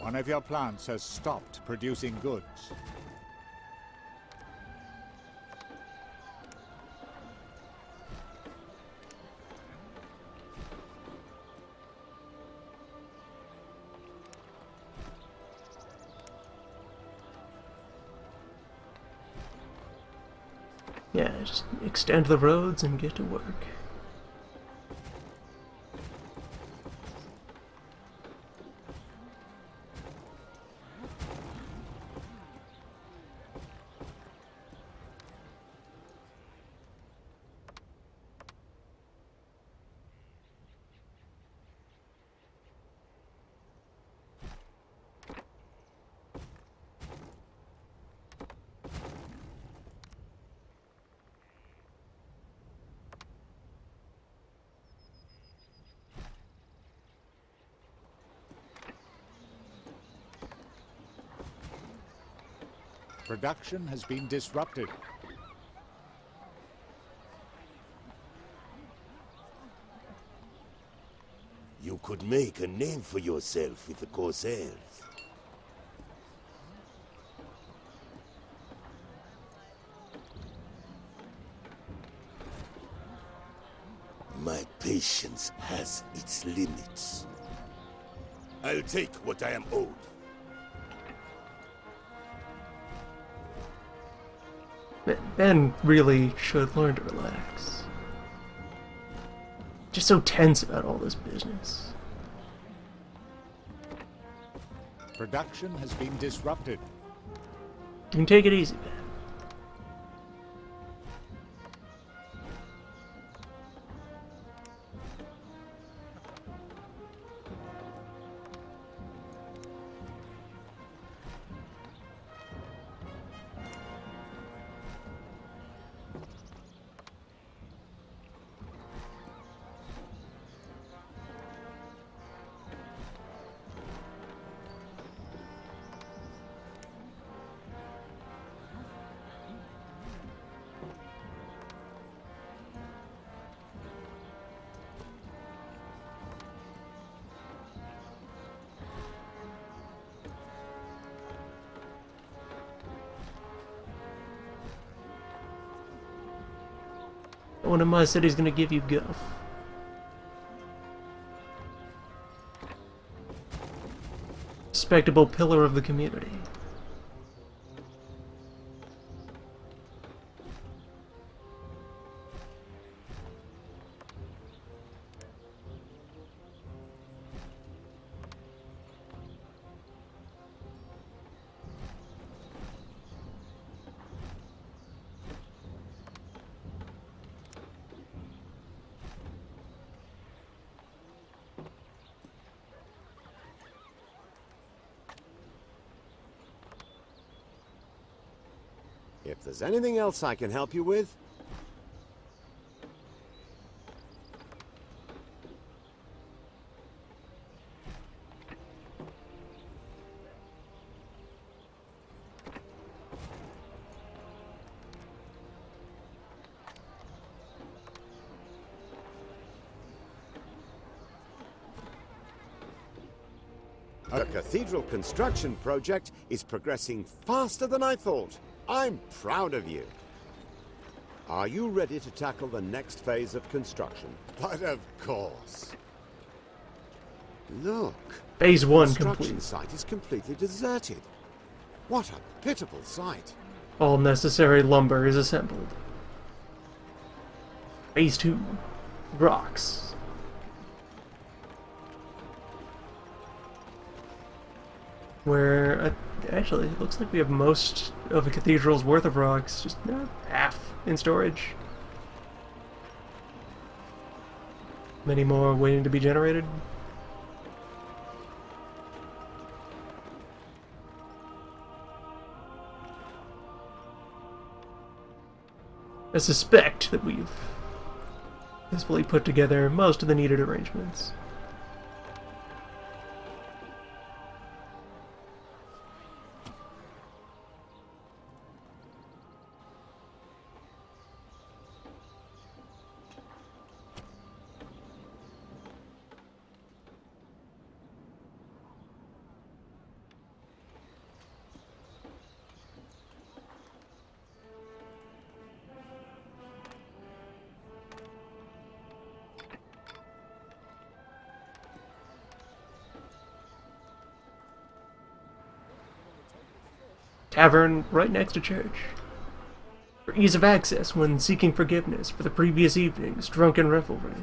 One of your plants has stopped producing goods. Yeah, just extend the roads and get to work. Production has been disrupted. You could make a name for yourself with the Corsairs. My patience has its limits. I'll take what I am owed. Ben really should learn to relax. Just so tense about all this business. Production has been disrupted. You can take it easy, Ben. One of my city's gonna give you guff. Respectable pillar of the community. If there's anything else I can help you with, the cathedral construction project is progressing faster than I thought. I'm proud of you. Are you ready to tackle the next phase of construction? But of course. Look. Phase 1 the construction complete. site is completely deserted. What a pitiful sight. All necessary lumber is assembled. Phase 2. Rocks. Where, actually, it looks like we have most of the cathedral's worth of rocks, just half in storage. Many more waiting to be generated. I suspect that we've successfully put together most of the needed arrangements. Tavern right next to church. For ease of access when seeking forgiveness for the previous evening's drunken revelry.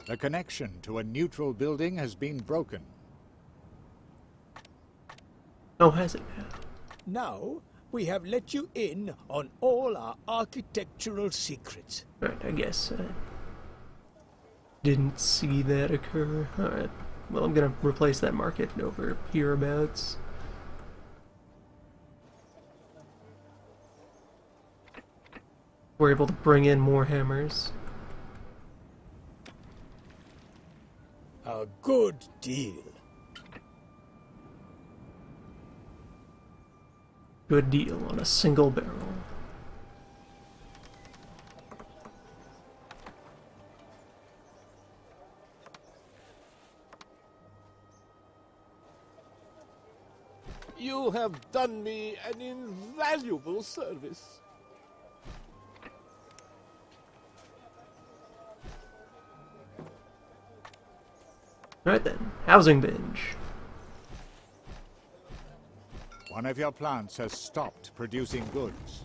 The connection to a neutral building has been broken. Oh, has it now? Now, we have let you in on all our architectural secrets. Right, I guess I didn't see that occur. Alright, well, I'm gonna replace that market over hereabouts. We're able to bring in more hammers. A good deal. Good deal on a single barrel. You have done me an invaluable service. Right then, housing binge. One of your plants has stopped producing goods.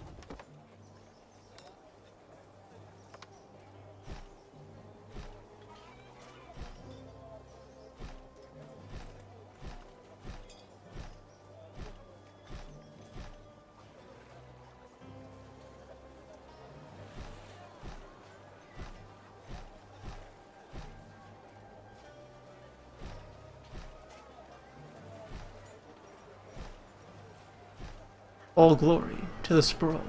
All glory to the sprawl.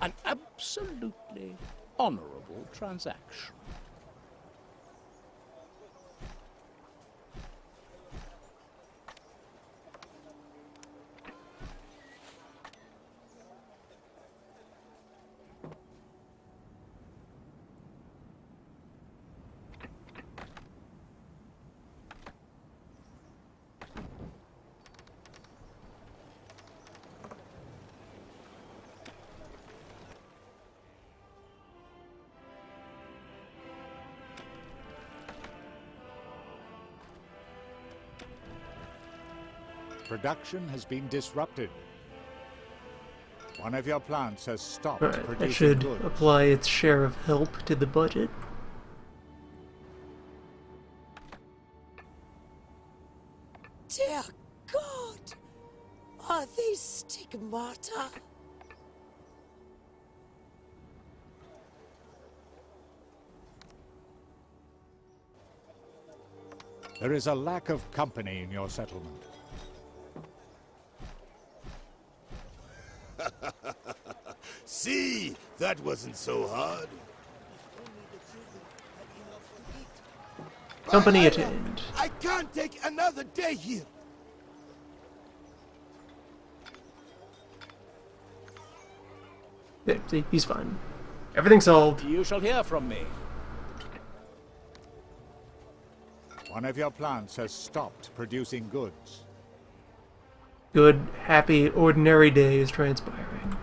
An absolutely honorable transaction. Production has been disrupted. One of your plants has stopped Alright, producing that should goods. apply its share of help to the budget. Dear God, are these stigmata? There is a lack of company in your settlement. See, that wasn't so hard. Company By attained. Allah, I can't take another day here. Yeah, see, he's fine. Everything's solved. You shall hear from me. One of your plants has stopped producing goods. Good, happy, ordinary day is transpiring.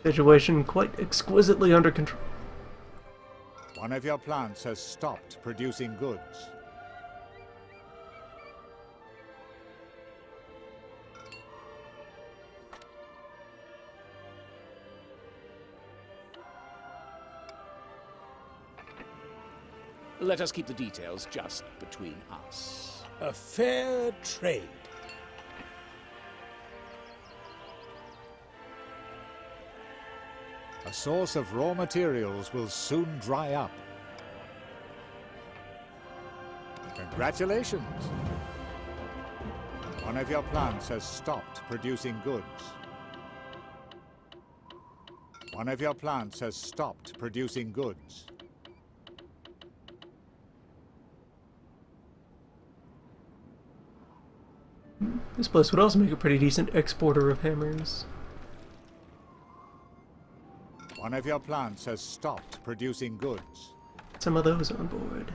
Situation quite exquisitely under control. One of your plants has stopped producing goods. Let us keep the details just between us. A fair trade. A source of raw materials will soon dry up. Congratulations! One of your plants has stopped producing goods. One of your plants has stopped producing goods. This place would also make a pretty decent exporter of hammers. One of your plants has stopped producing goods. Some of those on board.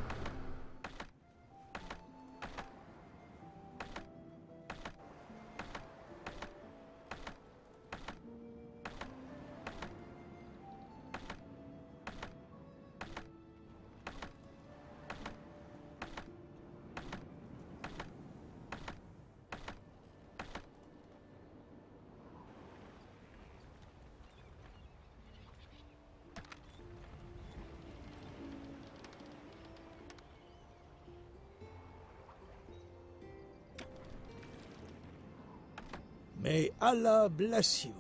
May Allah bless you.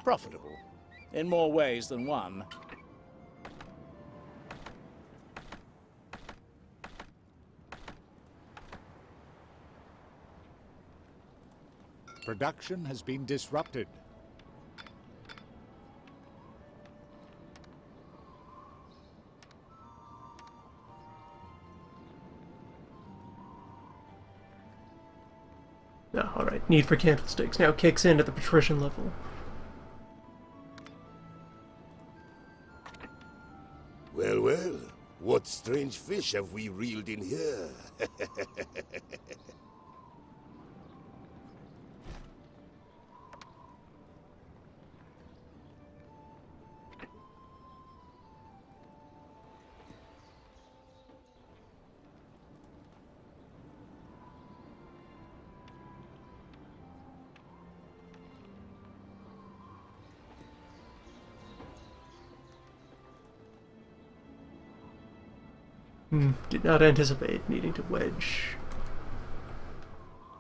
Profitable, in more ways than one. Production has been disrupted. Oh, alright. Need for candlesticks now kicks in at the patrician level. Well, well, what strange fish have we reeled in here? Did not anticipate needing to wedge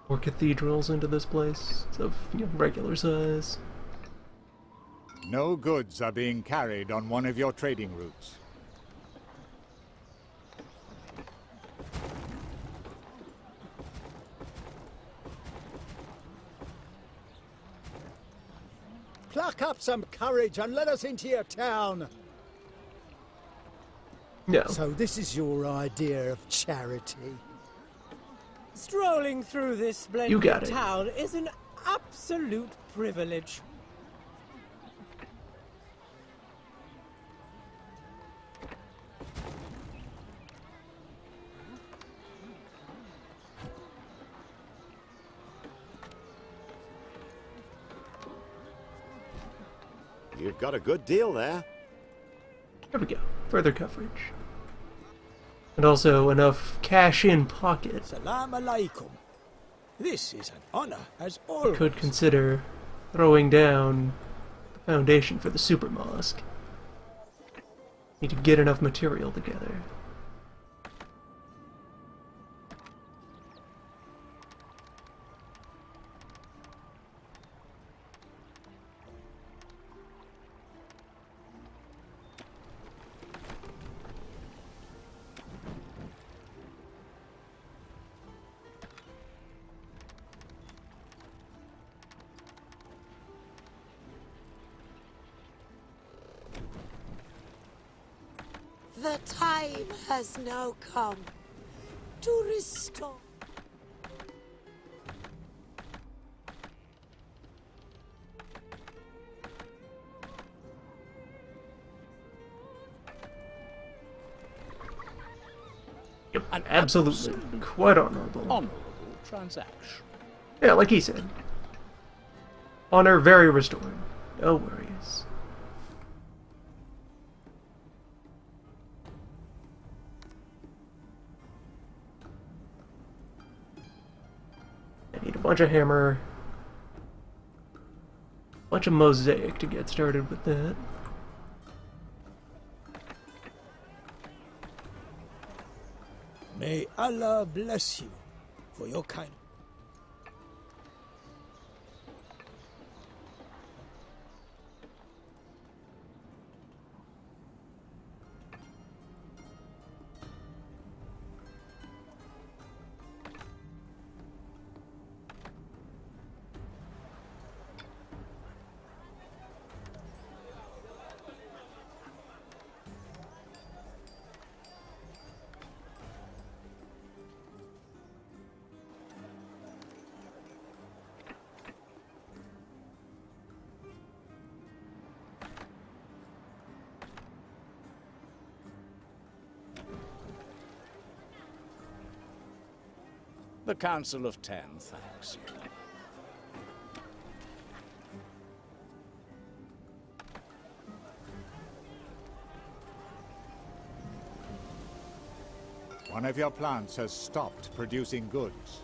more cathedrals into this place of regular size. No goods are being carried on one of your trading routes. Pluck up some courage and let us into your town. No. So this is your idea of charity? Strolling through this You got splendid it. town is an absolute privilege. You've got a good deal there. There we go. Further coverage. And also enough cash in pocket. Salam alaikum. This is an honor, as always. Could consider throwing down the foundation for the super mosque. Need to get enough material together. The time has now come to restore. Yep, absolutely. Quite honorable. Honorable transaction. Yeah, like he said. Honor very restored. No worries. I need a bunch of hammer. A bunch of mosaic to get started with that. May Allah bless you for your kindness. The Council of Ten thanks you. One of your plants has stopped producing goods.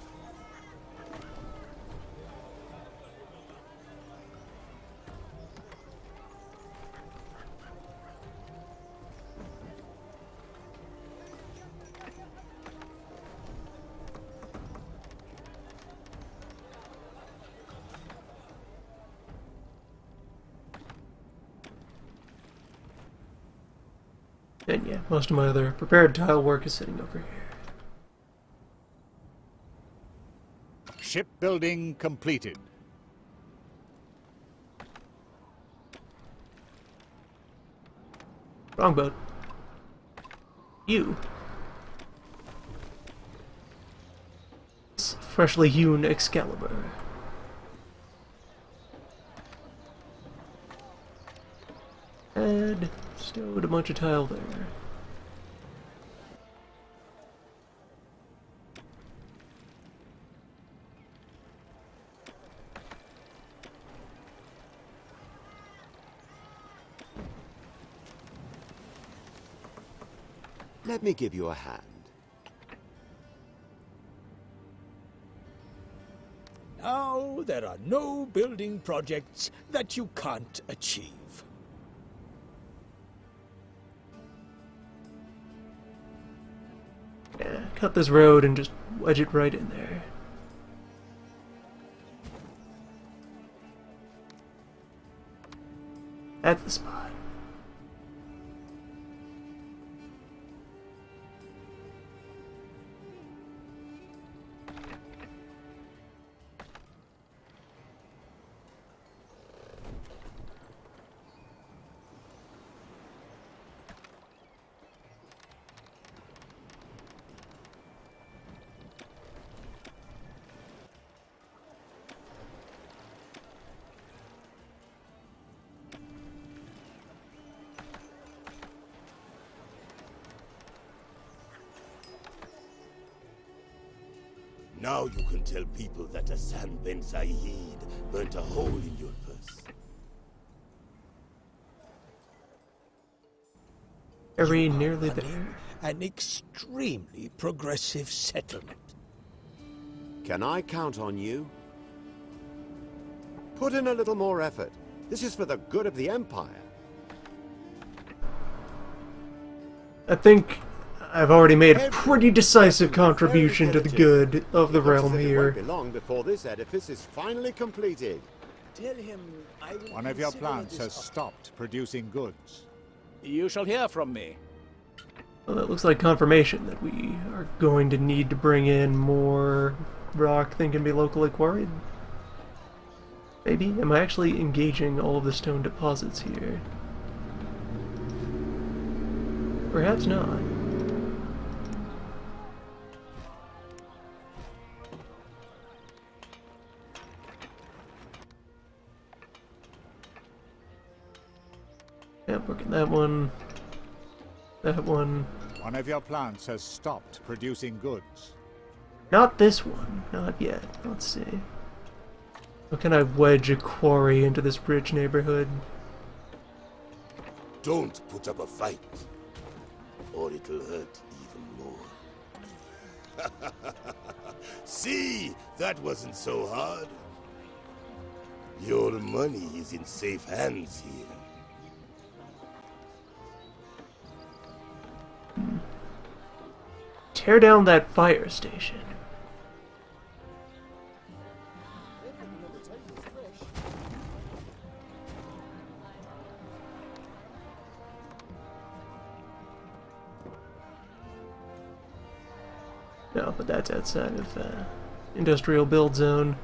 And yeah, most of my other prepared tile work is sitting over here. Shipbuilding completed. Wrong boat. You. It's freshly hewn Excalibur. And stowed a bunch of tile there. Let me give you a hand. Now there are no building projects that you can't achieve. Yeah, cut this road and just wedge it right in there. At the spot. Now you can tell people that Hassan ben Saeed burnt a hole in your purse. Very You are nearly running there. an extremely progressive settlement. Can I count on you? Put in a little more effort. This is for the good of the Empire. I think I've already made a pretty decisive contribution to the good of the It looks realm as if it here. won't be long before this edifice is finally completed. Tell him I will One of your consider plants this has stopped producing goods. You shall hear from me. Well, that looks like confirmation that we are going to need to bring in more rock that can be locally quarried. Maybe? Am I actually engaging all of the stone deposits here? Perhaps not. Yep, look at that one. That one. One of your plants has stopped producing goods. Not this one. Not yet. Let's see. How can I wedge a quarry into this rich neighborhood? Don't put up a fight, or it'll hurt even more. See, that wasn't so hard. Your money is in safe hands here. Tear down that fire station. No, but that's outside of industrial build zone.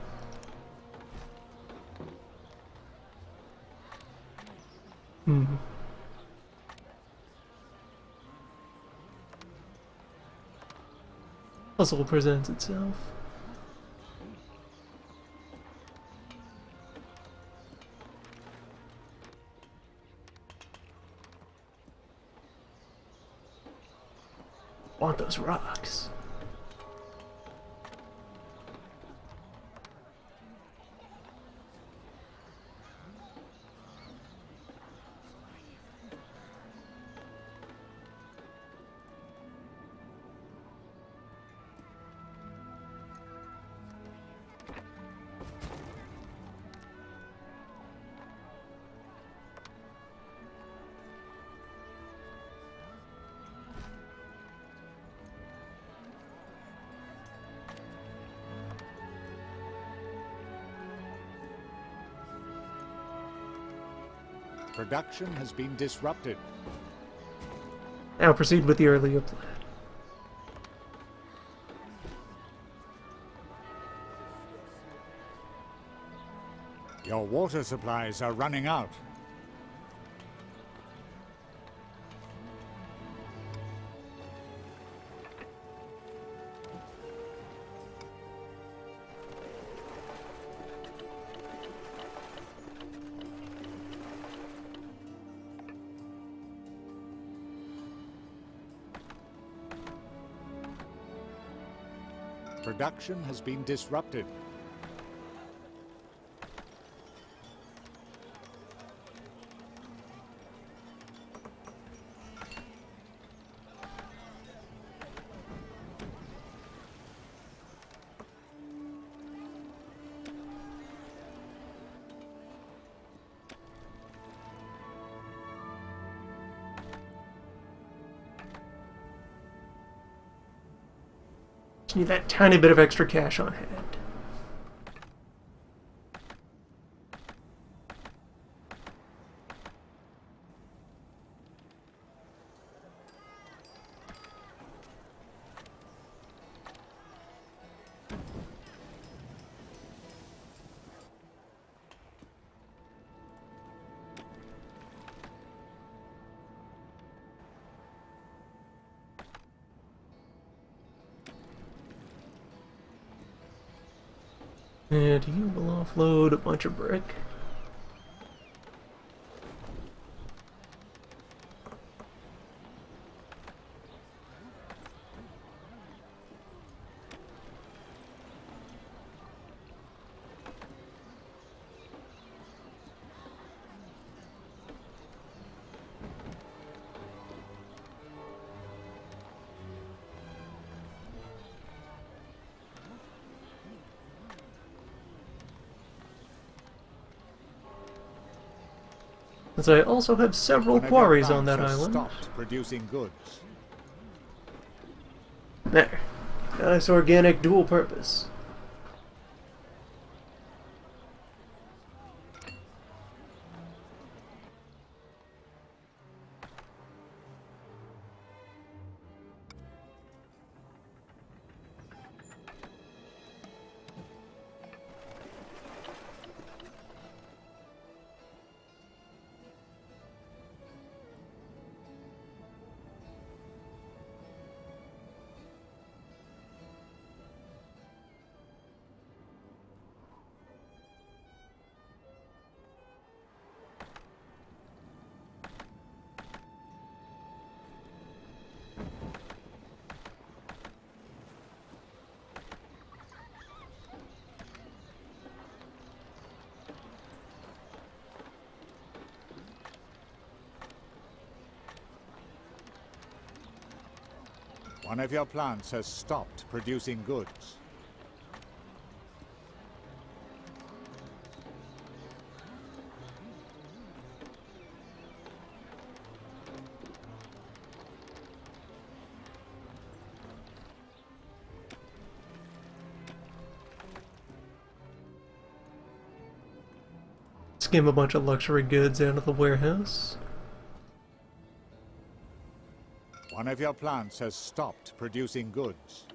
Puzzle presents itself. Want those rocks. Production has been disrupted. Now proceed with the earlier plan. Your water supplies are running out. Production has been disrupted. Just need that tiny bit of extra cash on hand. And you will offload a bunch of brick. As I also have several One of your quarries on plants that has island. stopped producing goods. There. Nice organic dual purpose. One of your plants has stopped producing goods. Skim a bunch of luxury goods out of the warehouse. One of your plants has stopped producing goods.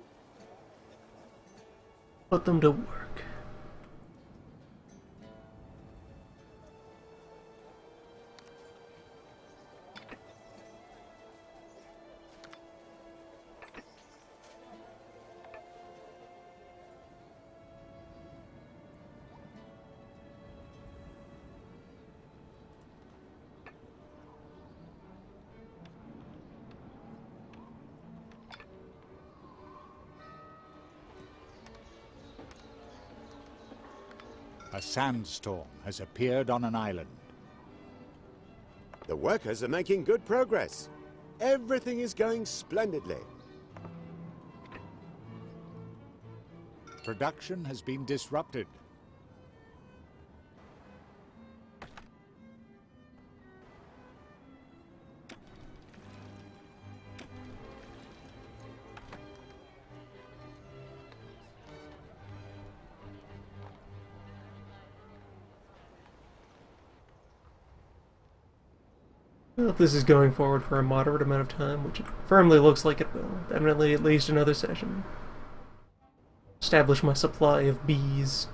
Put them to work. A sandstorm has appeared on an island. The workers are making good progress. Everything is going splendidly. Production has been disrupted. Well, if this is going forward for a moderate amount of time, which it firmly looks like it will, definitely at least another session. Establish my supply of bees.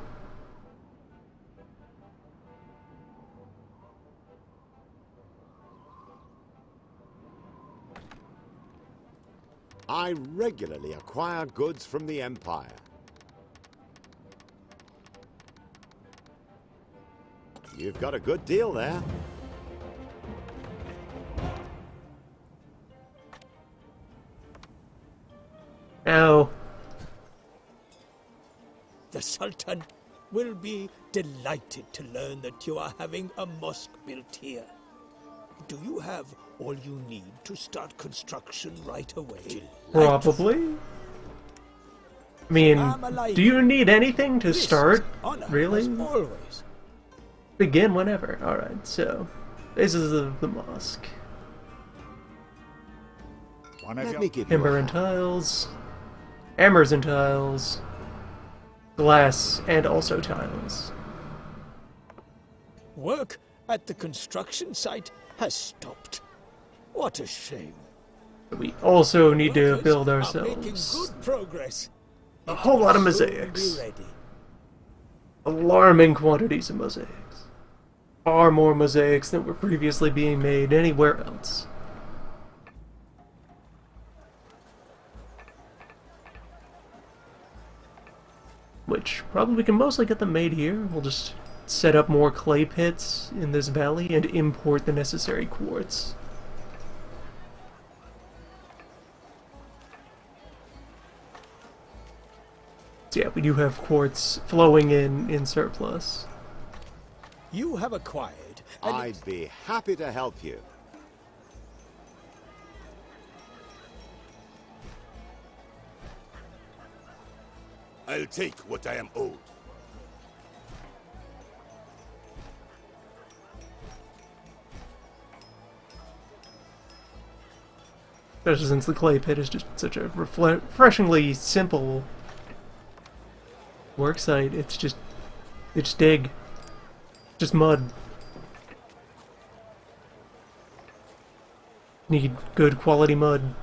I regularly acquire goods from the Empire. You've got a good deal there. Ow. The Sultan will be delighted to learn that you are having a mosque built here. Do you have all you need to start construction right away? Probably. I mean, do you need anything to This start? is honor, Really? as always. Begin whenever. Alright, so. Bases of the mosque. One of Let your me give you Timber a and hand. tiles. Hammers and tiles. Glass and also tiles. Work at the construction site has stopped. What a shame. We also need to Workers build are making ourselves good progress. a It whole will lot of soon mosaics. be ready. Alarming quantities of mosaics. Far more mosaics than were previously being made anywhere else. Which probably we can mostly get them made here. We'll just set up more clay pits in this valley and import the necessary quartz. So yeah, we do have quartz flowing in surplus. You have acquired an I'd be happy to help you. I'll take what I am owed. Especially since the clay pit is just such a refreshingly simple work site. It's dig. Just mud. Need good quality mud.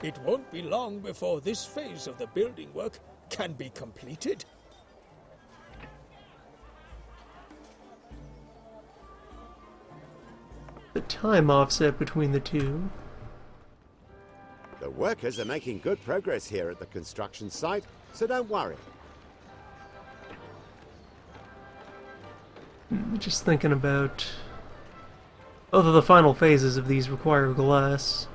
It won't be long before this phase of the building work can be completed. The time offset between the two. The workers are making good progress here at the construction site, so don't worry. Just thinking about... Both of the final phases of these require glass.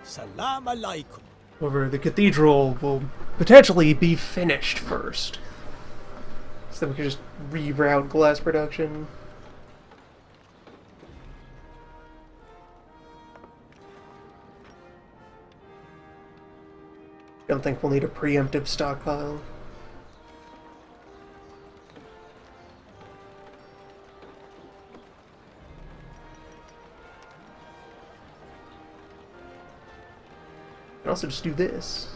Salam alaikum. However, the cathedral will potentially be finished first. So we can just reroute glass production. Don't think we'll need a preemptive stockpile. We can also just do this.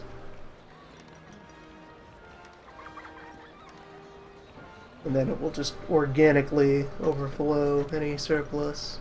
And then it will just organically overflow any surplus.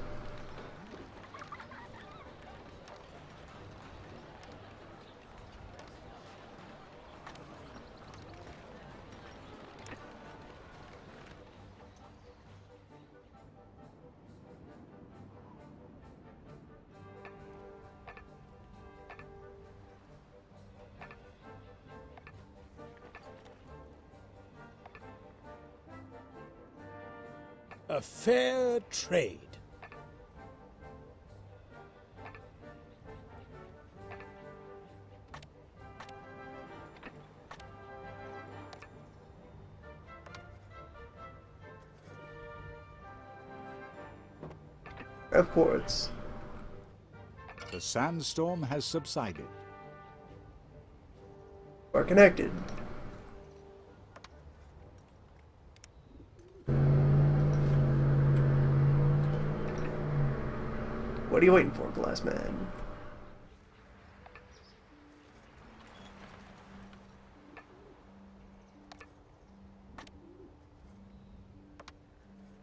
A fair trade. Of course. The sandstorm has subsided. Are connected. What are you waiting for, Glass Man?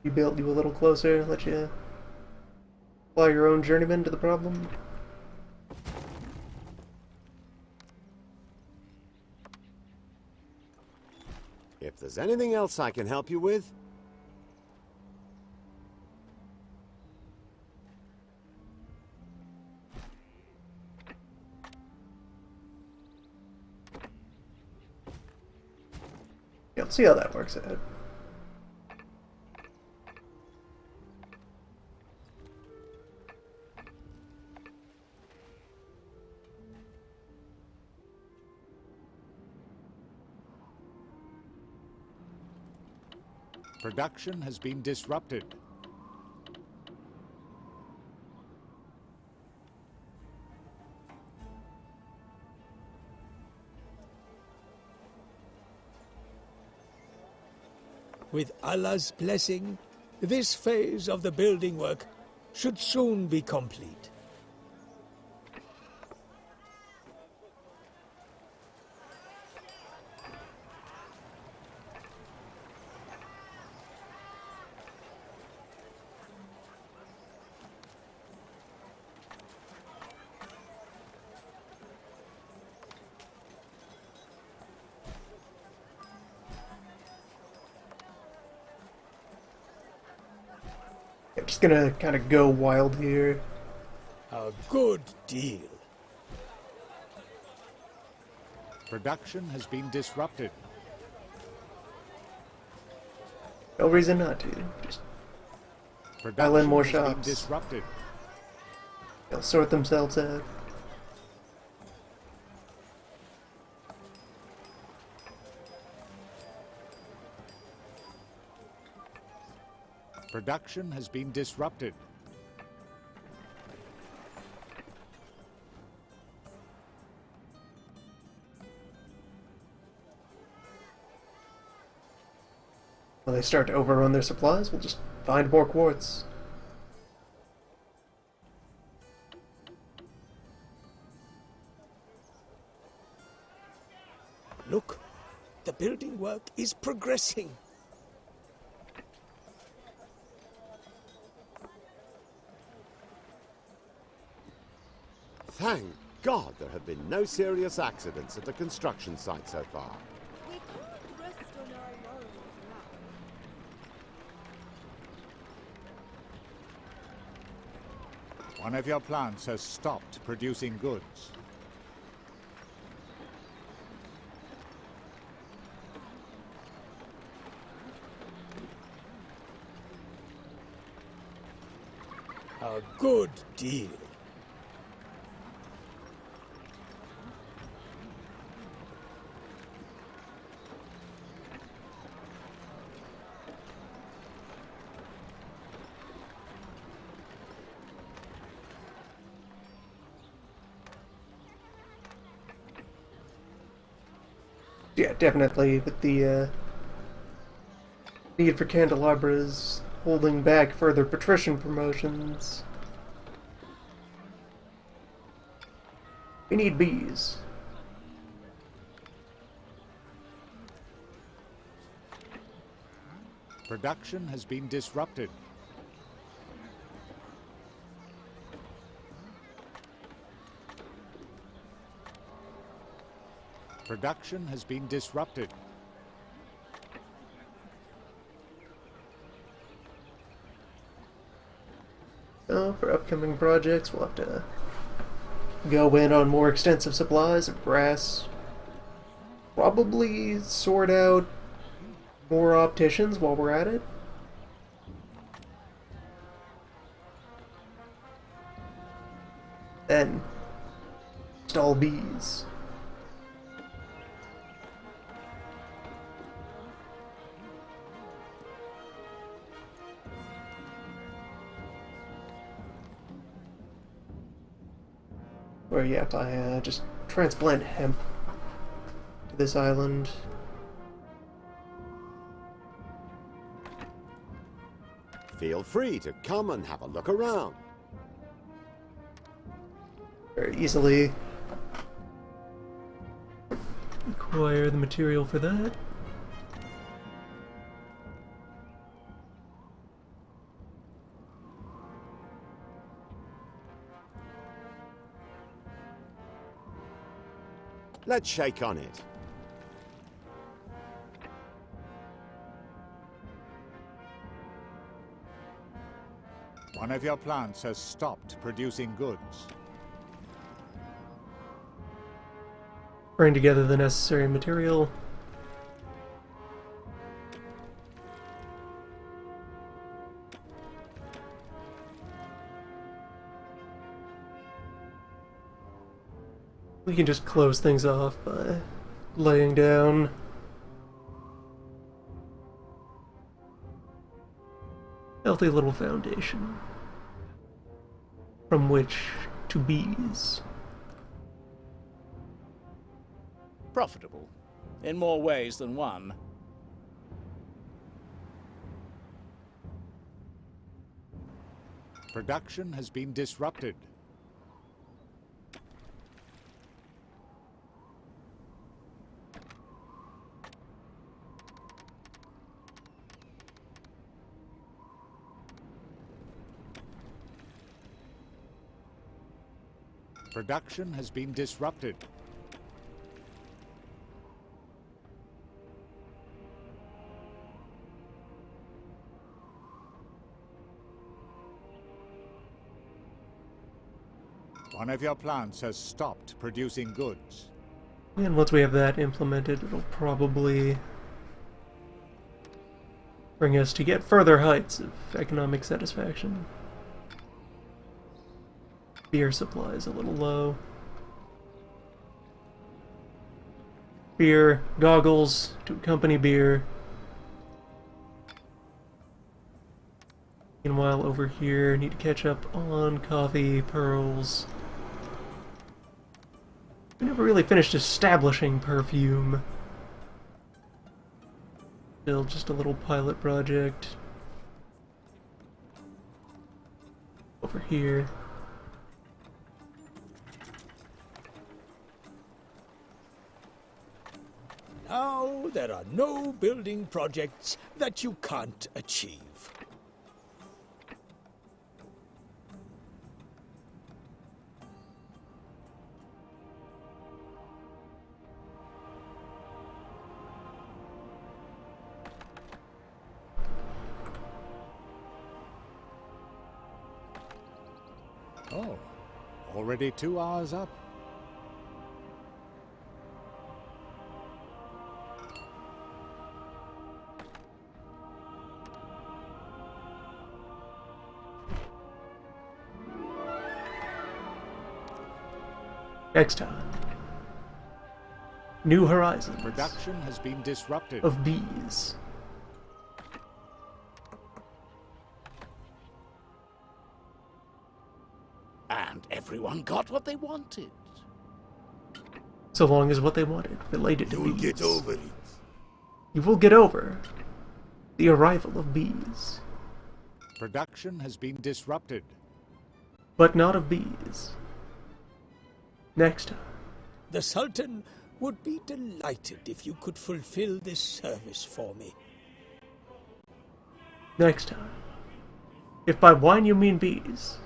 You built you a little closer, let you apply your own journeyman to the problem? If there's anything else I can help you with, Yeah, let's see how that works out. Production has been disrupted. With Allah's blessing, this phase of the building work should soon be complete. I'm just gonna kind of go wild here. A good deal. Production has been disrupted. No reason not to. Just I'll in more has been shops. disrupted. They'll sort themselves out. Production has been disrupted. When they start to overrun their supplies, we'll just find more quartz. Look, the building work is progressing. Thank God there have been no serious accidents at the construction site so far. We can't rest on our laurels now. One of your plants has stopped producing goods. A good deal. Yeah, definitely, with the need for candelabras holding back further patrician promotions. We need bees. Production has been disrupted. Production has been disrupted. So, for upcoming projects, we'll have to go in on more extensive supplies of brass. Probably sort out more opticians while we're at it. Then, install bees. Or yeah, if I just transplant hemp to this island. Feel free to come and have a look around. Very easily acquire the material for that. Let's shake on it. One of your plants has stopped producing goods. Bring together the necessary material. We can just close things off by laying down healthy little foundation from which to bees. Profitable, in more ways than one. Production has been disrupted. Production has been disrupted. One of your plants has stopped producing goods. And once we have that implemented, it'll probably bring us to yet further heights of economic satisfaction. Beer supply is a little low. Beer, goggles to accompany beer. Meanwhile, over here, need to catch up on coffee, pearls. We never really finished establishing perfume. Still just a little pilot project. Over here. Now, there are no building projects that you can't achieve. Oh, already 2 hours up. Next time. New horizons Production has been disrupted. of bees. And everyone got what they wanted. So long as what they wanted related to You'll bees. get over it. You will get over the arrival of bees. Production has been disrupted. But not of bees. Next time. The Sultan would be delighted if you could fulfill this service for me. Next time. If by wine you mean bees,